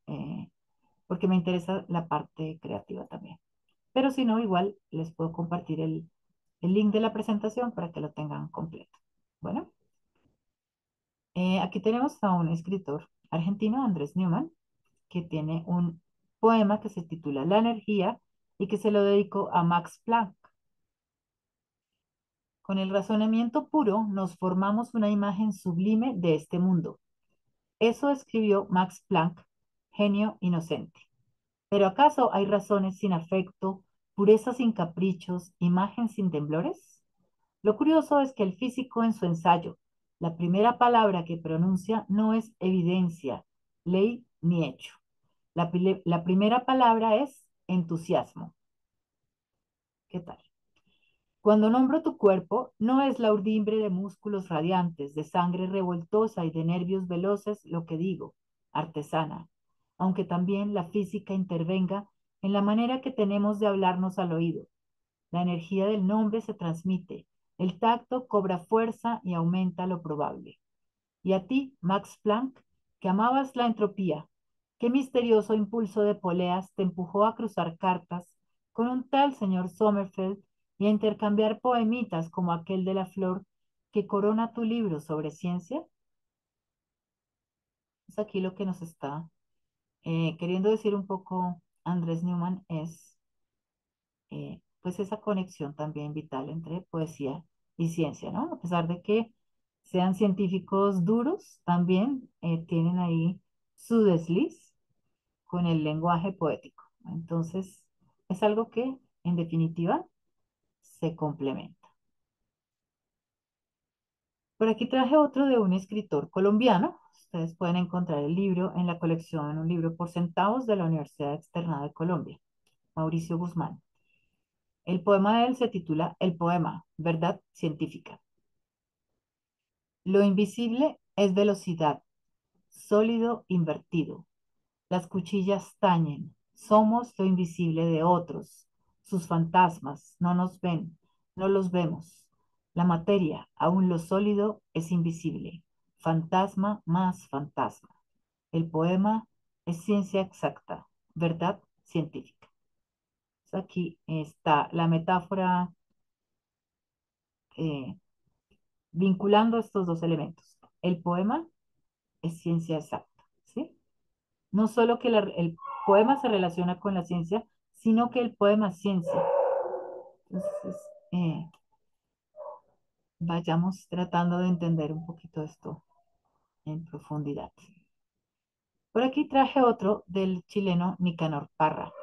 porque me interesa la parte creativa también. Pero si no, igual les puedo compartir el link de la presentación para que lo tengan completo. Bueno, aquí tenemos a un escritor argentino, Andrés Newman, que tiene un poema que se titula La energía y que se lo dedicó a Max Planck. Con el razonamiento puro nos formamos una imagen sublime de este mundo. Eso escribió Max Planck, genio inocente. ¿Pero acaso hay razones sin afecto, pureza sin caprichos, imagen sin temblores? Lo curioso es que el físico en su ensayo, la primera palabra que pronuncia no es evidencia, ley ni hecho. La primera palabra es entusiasmo. ¿Qué tal? Cuando nombro tu cuerpo, no es la urdimbre de músculos radiantes, de sangre revoltosa y de nervios veloces lo que digo, artesana, aunque también la física intervenga en la manera que tenemos de hablarnos al oído. La energía del nombre se transmite, el tacto cobra fuerza y aumenta lo probable. Y a ti, Max Planck, que amabas la entropía, qué misterioso impulso de poleas te empujó a cruzar cartas con un tal señor Sommerfeld y a intercambiar poemitas como aquel de la flor que corona tu libro sobre ciencia. Es aquí lo que nos está queriendo decir un poco Andrés Newman es pues esa conexión también vital entre poesía y ciencia, ¿no? A pesar de que sean científicos duros, también tienen ahí su desliz con el lenguaje poético. Entonces, es algo que, en definitiva, se complementa. Por aquí traje otro de un escritor colombiano. Ustedes pueden encontrar el libro en la colección Un libro por centavos de la Universidad Externada de Colombia, Mauricio Guzmán. El poema de él se titula El poema, verdad científica. Lo invisible es velocidad, sólido invertido. Las cuchillas tañen, somos lo invisible de otros. Sus fantasmas no nos ven, no los vemos. La materia, aún lo sólido, es invisible. Fantasma más fantasma. El poema es ciencia exacta, verdad científica. Aquí está la metáfora eh, vinculando estos dos elementos. El poema es ciencia exacta, ¿sí? No solo que el poema se relaciona con la ciencia, sino que el poema es ciencia. Entonces, eh, vayamos tratando de entender un poquito esto en profundidad. Por aquí traje otro del chileno Nicanor Parra,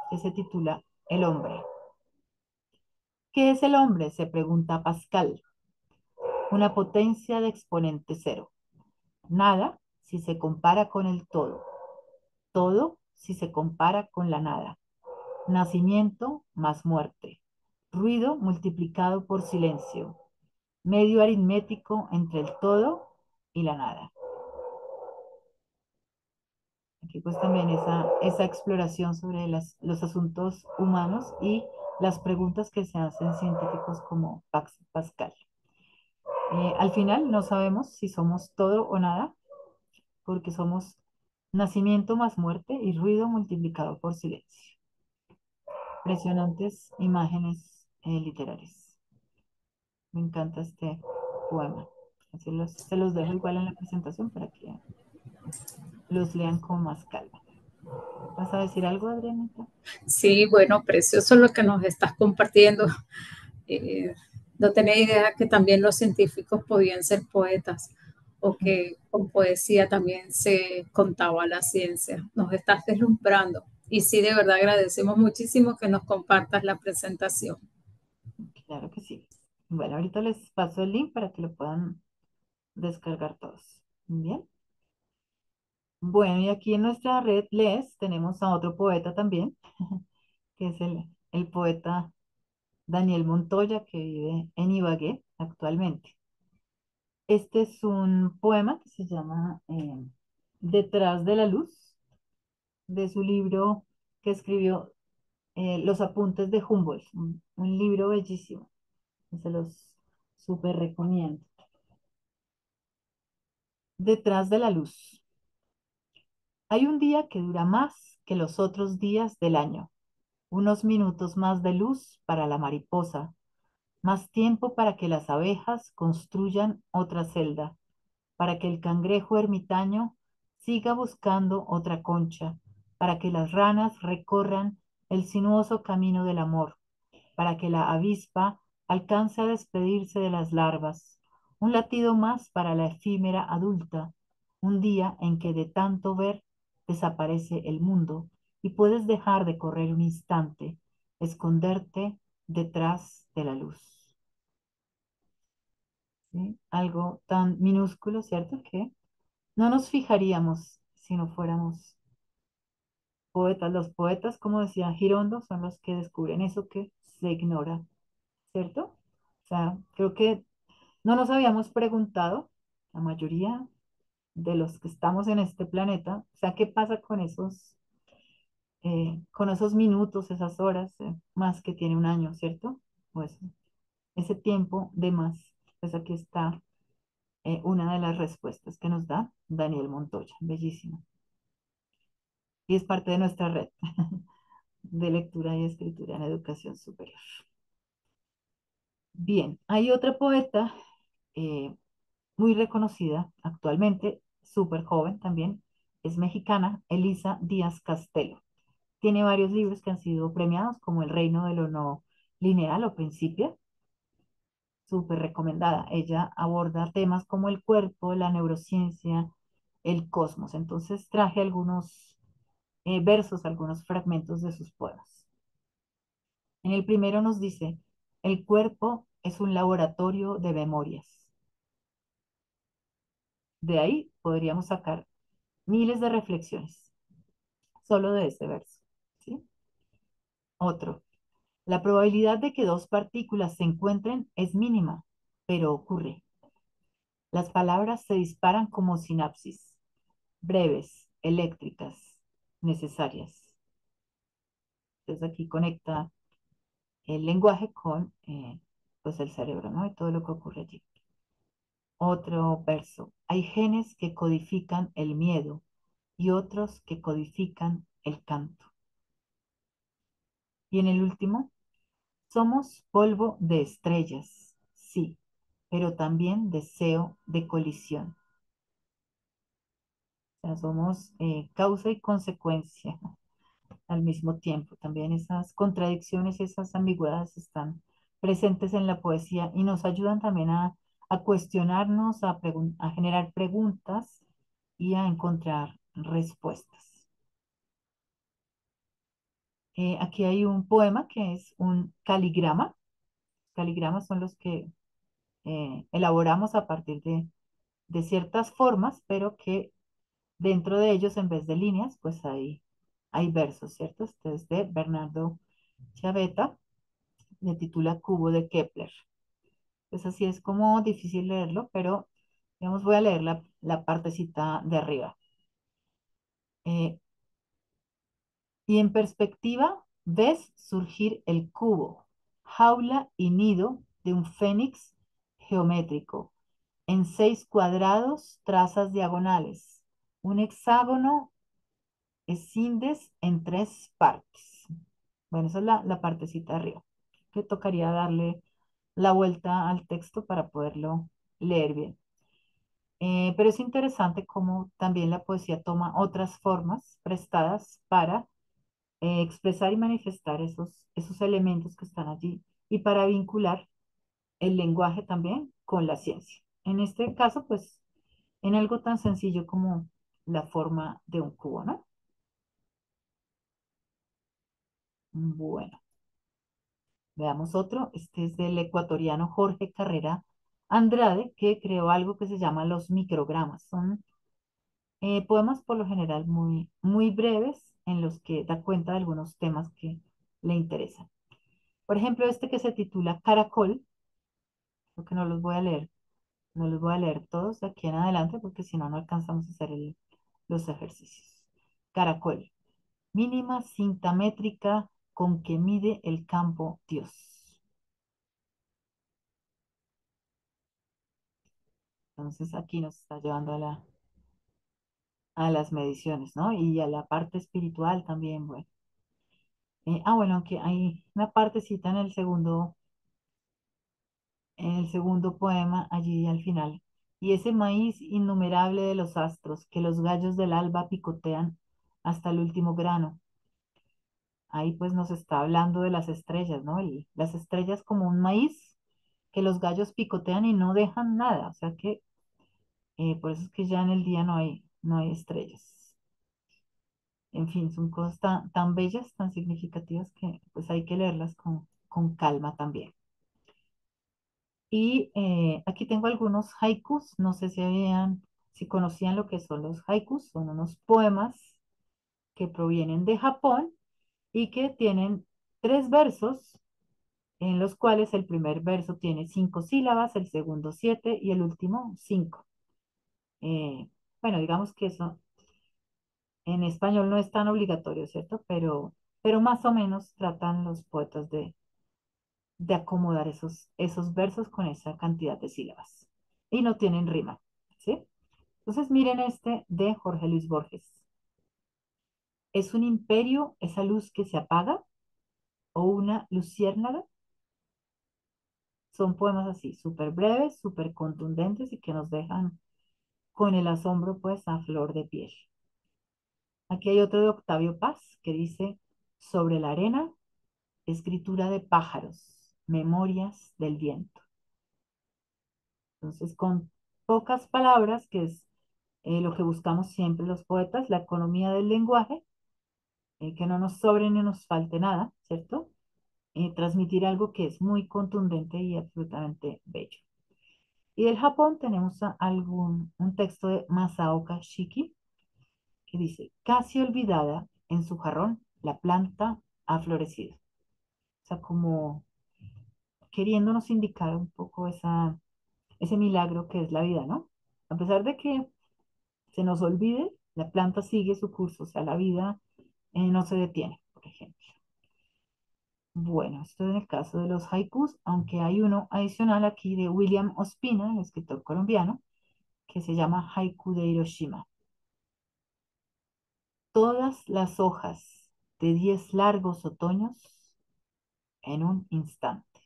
que se titula El hombre. ¿Qué es el hombre? Se pregunta Pascal. Una potencia de exponente cero. Nada si se compara con el todo. Todo si se compara con la nada. Nacimiento más muerte. Ruido multiplicado por silencio. Medio aritmético entre el todo y la nada. Aquí pues también esa exploración sobre los asuntos humanos y las preguntas que se hacen científicos como Pascal. Al final no sabemos si somos todo o nada, porque somos nacimiento más muerte y ruido multiplicado por silencio. Impresionantes imágenes literarias. Me encanta este poema. Así se los dejo igual en la presentación para que los lean con más calma. ¿Vas a decir algo, Adrianita? Sí, bueno, precioso lo que nos estás compartiendo. Eh, no tenía idea que también los científicos podían ser poetas o que con poesía también se contaba la ciencia. Nos estás deslumbrando. Y sí, de verdad agradecemos muchísimo que nos compartas la presentación. Claro que sí. Bueno, ahorita les paso el link para que lo puedan descargar todos. Bien. Bueno, y aquí en nuestra red LES tenemos a otro poeta también, que es el poeta Daniel Montoya, que vive en Ibagué actualmente. Este es un poema que se llama Detrás de la luz, de su libro que escribió Los apuntes de Humboldt, un libro bellísimo. Se los súper recomiendo. Detrás de la luz. Hay un día que dura más que los otros días del año. Unos minutos más de luz para la mariposa, más tiempo para que las abejas construyan otra celda, para que el cangrejo ermitaño siga buscando otra concha, para que las ranas recorran el sinuoso camino del amor, para que la avispa alcance a despedirse de las larvas. Un latido más para la efímera adulta, un día en que de tanto ver desaparece el mundo y puedes dejar de correr un instante, esconderte detrás de la luz. ¿Sí? Algo tan minúsculo, ¿cierto? Que no nos fijaríamos si no fuéramos poetas. Los poetas, como decía Girondo, son los que descubren eso que se ignora ¿cierto? O sea, creo que no nos habíamos preguntado, la mayoría de los que estamos en este planeta, o sea, ¿qué pasa con esos minutos, esas horas, más que tiene un año, ¿cierto? Pues ese tiempo de más, pues aquí está una de las respuestas que nos da Daniel Montoya, bellísimo. Y es parte de nuestra red de lectura y escritura en educación superior. Bien, hay otra poeta eh, muy reconocida actualmente, súper joven también, es mexicana, Elisa Díaz Castelo. Tiene varios libros que han sido premiados, como El reino de lo no lineal o Principia, súper recomendada. Ella aborda temas como el cuerpo, la neurociencia, el cosmos. Entonces traje algunos versos, algunos fragmentos de sus poemas. En el primero nos dice, el cuerpo es un laboratorio de memorias. De ahí podríamos sacar miles de reflexiones, solo de ese verso. ¿Sí? Otro, la probabilidad de que dos partículas se encuentren es mínima, pero ocurre. Las palabras se disparan como sinapsis, breves, eléctricas, necesarias. Entonces aquí conecta el lenguaje con pues el cerebro, ¿no? Y todo lo que ocurre allí. Otro verso. Hay genes que codifican el miedo y otros que codifican el canto. Y en el último, somos polvo de estrellas, sí, pero también deseo de colisión. O sea, somos causa y consecuencia al mismo tiempo. También esas contradicciones, esas ambigüedades están presentes en la poesía y nos ayudan también a cuestionarnos, a generar preguntas y a encontrar respuestas. Aquí hay un poema que es un caligrama. Caligramas son los que elaboramos a partir de ciertas formas, pero que dentro de ellos, en vez de líneas, pues hay versos, ¿cierto? Este es de Bernardo Chiavetta, le titula Cubo de Kepler. Pues así es como difícil leerlo, pero digamos, voy a leer la partecita de arriba. Eh, y en perspectiva, ves surgir el cubo, jaula y nido de un fénix geométrico. En 6 cuadrados, trazas diagonales. Un hexágono escindes en 3 partes. Bueno, esa es la partecita de arriba. Que tocaría darle la vuelta al texto para poderlo leer bien. Pero es interesante cómo también la poesía toma otras formas prestadas para expresar y manifestar esos elementos que están allí y para vincular el lenguaje también con la ciencia. En este caso, pues, en algo tan sencillo como la forma de un cubo, ¿no? Bueno, veamos otro. Este es del ecuatoriano Jorge Carrera Andrade, que creó algo que se llama los microgramas. Son poemas por lo general muy, muy breves en los que da cuenta de algunos temas que le interesan. Por ejemplo, este que se titula Caracol, creo que no los voy a leer, no los voy a leer todos de aquí en adelante porque si no, no alcanzamos a hacer los ejercicios. Caracol, mínima cinta métrica con que mide el campo Dios. Entonces aquí nos está llevando a las mediciones, ¿no? Y a la parte espiritual también, bueno. Bueno, aunque hay una partecita en el segundo poema, allí al final. Y ese maíz innumerable de los astros que los gallos del alba picotean hasta el último grano. Ahí pues nos está hablando de las estrellas, ¿no? Y las estrellas como un maíz que los gallos picotean y no dejan nada. O sea que por eso es que ya en el día no hay estrellas. En fin, son cosas tan bellas, tan significativas que pues hay que leerlas con calma también. Y aquí tengo algunos haikus, no sé si conocían lo que son los haikus, son unos poemas que provienen de Japón y que tienen 3 versos en los cuales el primer verso tiene 5 sílabas, el segundo 7 y el último 5. Bueno, digamos que eso en español no es tan obligatorio, ¿cierto? Pero más o menos tratan los poetas de acomodar esos versos con esa cantidad de sílabas. Y no tienen rima, ¿sí? Entonces miren este de Jorge Luis Borges. ¿Es un imperio esa luz que se apaga o una luciérnaga? Son poemas así, súper breves, súper contundentes y que nos dejan con el asombro pues a flor de piel. Aquí hay otro de Octavio Paz que dice, sobre la arena, escritura de pájaros, memorias del viento. Entonces, con pocas palabras, que es lo que buscamos siempre los poetas, la economía del lenguaje, que no nos sobre ni nos falte nada, ¿cierto? Transmitir algo que es muy contundente y absolutamente bello. Y del Japón tenemos un texto de Masaoka Shiki que dice, casi olvidada en su jarrón, la planta ha florecido. O sea, como queriéndonos indicar un poco ese milagro que es la vida, ¿no? A pesar de que se nos olvide, la planta sigue su curso, o sea, la vida no se detiene, por ejemplo. Bueno, esto en el caso de los haikus, aunque hay uno adicional aquí de William Ospina, el escritor colombiano, que se llama Haiku de Hiroshima. Todas las hojas de 10 largos otoños en un instante.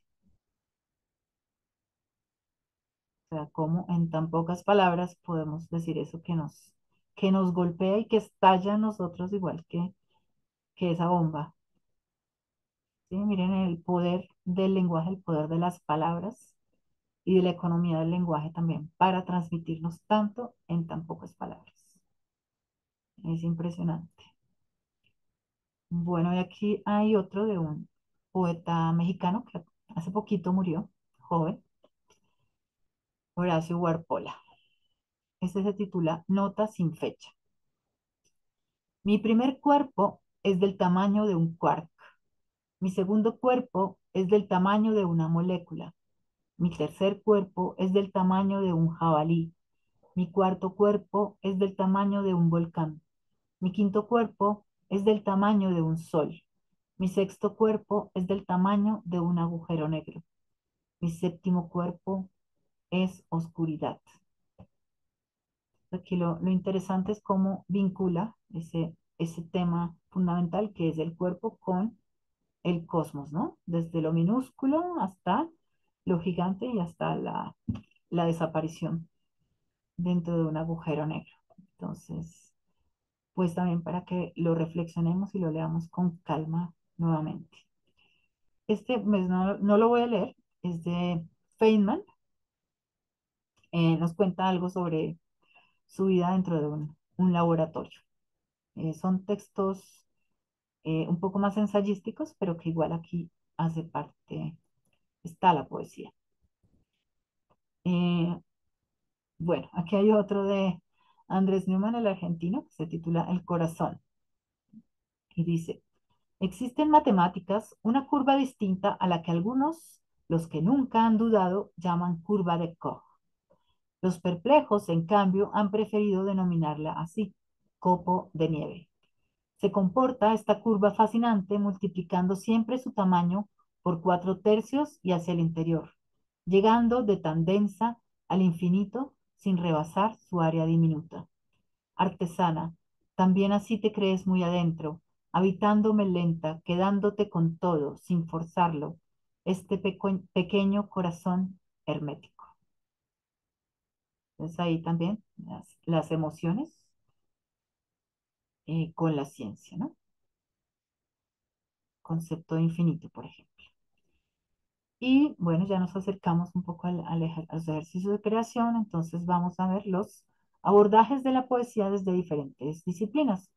O sea, cómo en tan pocas palabras podemos decir eso que nos golpea y que estalla en nosotros igual que esa bomba. ¿Sí? Miren el poder del lenguaje, el poder de las palabras y de la economía del lenguaje también para transmitirnos tanto en tan pocas palabras. Es impresionante. Bueno, y aquí hay otro de un poeta mexicano que hace poquito murió, joven, Horacio Guarpola. Este se titula Nota sin fecha. Mi primer cuerpo es del tamaño de un quark. Mi segundo cuerpo es del tamaño de una molécula. Mi tercer cuerpo es del tamaño de un jabalí. Mi cuarto cuerpo es del tamaño de un volcán. Mi quinto cuerpo es del tamaño de un sol. Mi sexto cuerpo es del tamaño de un agujero negro. Mi séptimo cuerpo es oscuridad. Aquí lo interesante es cómo vincula ese tema fundamental que es el cuerpo con el cosmos, ¿no? Desde lo minúsculo hasta lo gigante y hasta la desaparición dentro de un agujero negro. Entonces, pues también para que lo reflexionemos y lo leamos con calma nuevamente. Este mes no lo voy a leer, es de Feynman. Nos cuenta algo sobre su vida dentro de un laboratorio. Son textos un poco más ensayísticos, pero que igual aquí hace parte, está la poesía. Eh, bueno, aquí hay otro de Andrés Neumann, el argentino, que se titula El corazón. Y dice, existe en matemáticas una curva distinta a la que algunos, los que nunca han dudado, llaman curva de Koch. Los perplejos, en cambio, han preferido denominarla así, copo de nieve. Se comporta esta curva fascinante multiplicando siempre su tamaño por 4/3 y hacia el interior, llegando de tan densa al infinito sin rebasar su área diminuta. Artesana, también así te crees muy adentro, habitándome lenta, quedándote con todo, sin forzarlo, este pequeño corazón hermético. Entonces ahí también las emociones con la ciencia, ¿no? Concepto de infinito, por ejemplo. Y bueno, ya nos acercamos un poco a los ejercicios de creación, entonces vamos a ver los abordajes de la poesía desde diferentes disciplinas.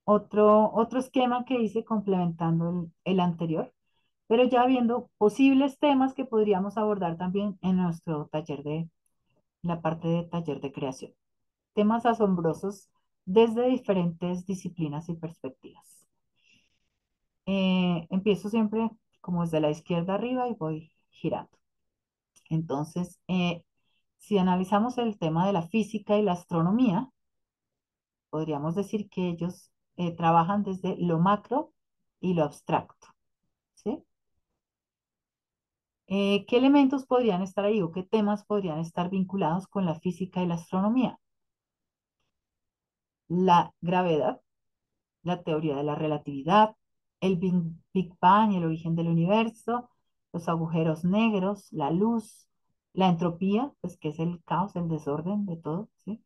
Otro esquema que hice complementando el anterior, pero ya viendo posibles temas que podríamos abordar también en nuestro taller la parte de taller de creación. Temas asombrosos desde diferentes disciplinas y perspectivas. Empiezo siempre como desde la izquierda arriba y voy girando. Entonces, si analizamos el tema de la física y la astronomía, podríamos decir que ellos trabajan desde lo macro y lo abstracto, ¿sí? ¿Qué elementos podrían estar ahí o qué temas podrían estar vinculados con la física y la astronomía? La gravedad, la teoría de la relatividad, el Big Bang y el origen del universo, los agujeros negros, la luz, la entropía, pues que es el caos, el desorden de todo, ¿sí?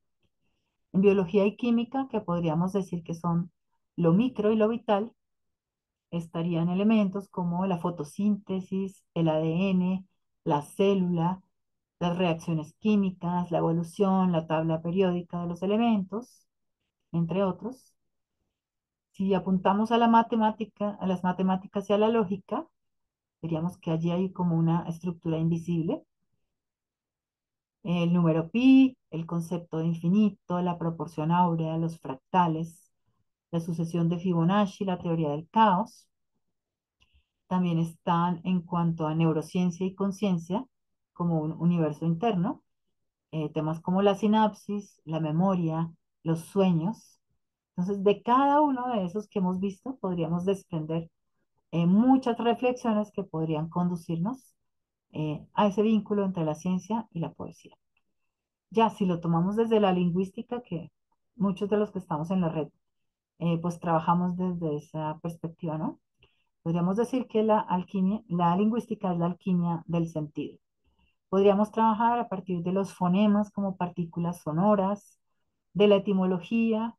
En biología y química, que podríamos decir que son lo micro y lo vital, estarían elementos como la fotosíntesis, el ADN, la célula, las reacciones químicas, la evolución, la tabla periódica de los elementos, entre otros. Si apuntamos a la matemática, a las matemáticas y a la lógica, diríamos que allí hay como una estructura invisible. El número pi, el concepto de infinito, la proporción áurea, los fractales, la sucesión de Fibonacci, la teoría del caos. También están en cuanto a neurociencia y conciencia, como un universo interno, temas como la sinapsis, la memoria, los sueños. Entonces, de cada uno de esos que hemos visto, podríamos desprender muchas reflexiones que podrían conducirnos a ese vínculo entre la ciencia y la poesía. Ya, si lo tomamos desde la lingüística, que muchos de los que estamos en la red, pues trabajamos desde esa perspectiva, ¿no? Podríamos decir que la alquimia, la lingüística es la alquimia del sentido. Podríamos trabajar a partir de los fonemas como partículas sonoras, de la etimología,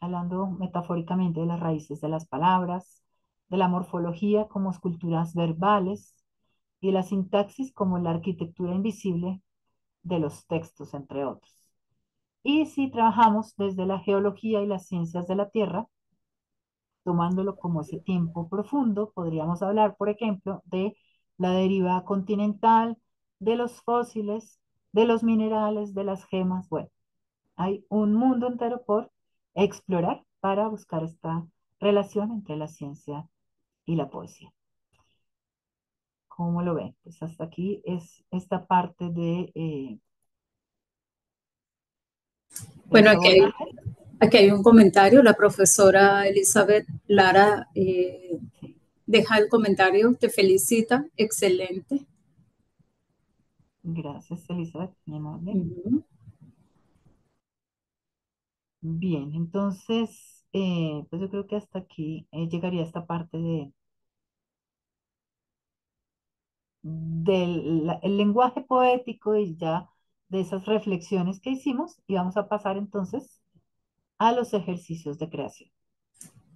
hablando metafóricamente de las raíces de las palabras, de la morfología como esculturas verbales y de la sintaxis como la arquitectura invisible de los textos, entre otros. Y si trabajamos desde la geología y las ciencias de la Tierra, tomándolo como ese tiempo profundo, podríamos hablar, por ejemplo, de la deriva continental, de los fósiles, de los minerales, de las gemas. Bueno, hay un mundo entero por explorar para buscar esta relación entre la ciencia y la poesía. ¿Cómo lo ven? Pues hasta aquí es esta parte de Bueno, este abordaje. aquí hay un comentario. La profesora Elizabeth Lara Sí, deja el comentario, te felicita, excelente. gracias, Elizabeth, mi amable. Ujú. Bien, entonces, pues yo creo que hasta aquí llegaría esta parte del el lenguaje poético y ya de esas reflexiones que hicimos y vamos a pasar entonces a los ejercicios de creación.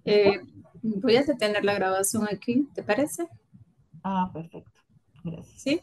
Eh, ¿Listo? Voy a detener la grabación aquí, ¿te parece? Ah, perfecto. Gracias. ¿Sí?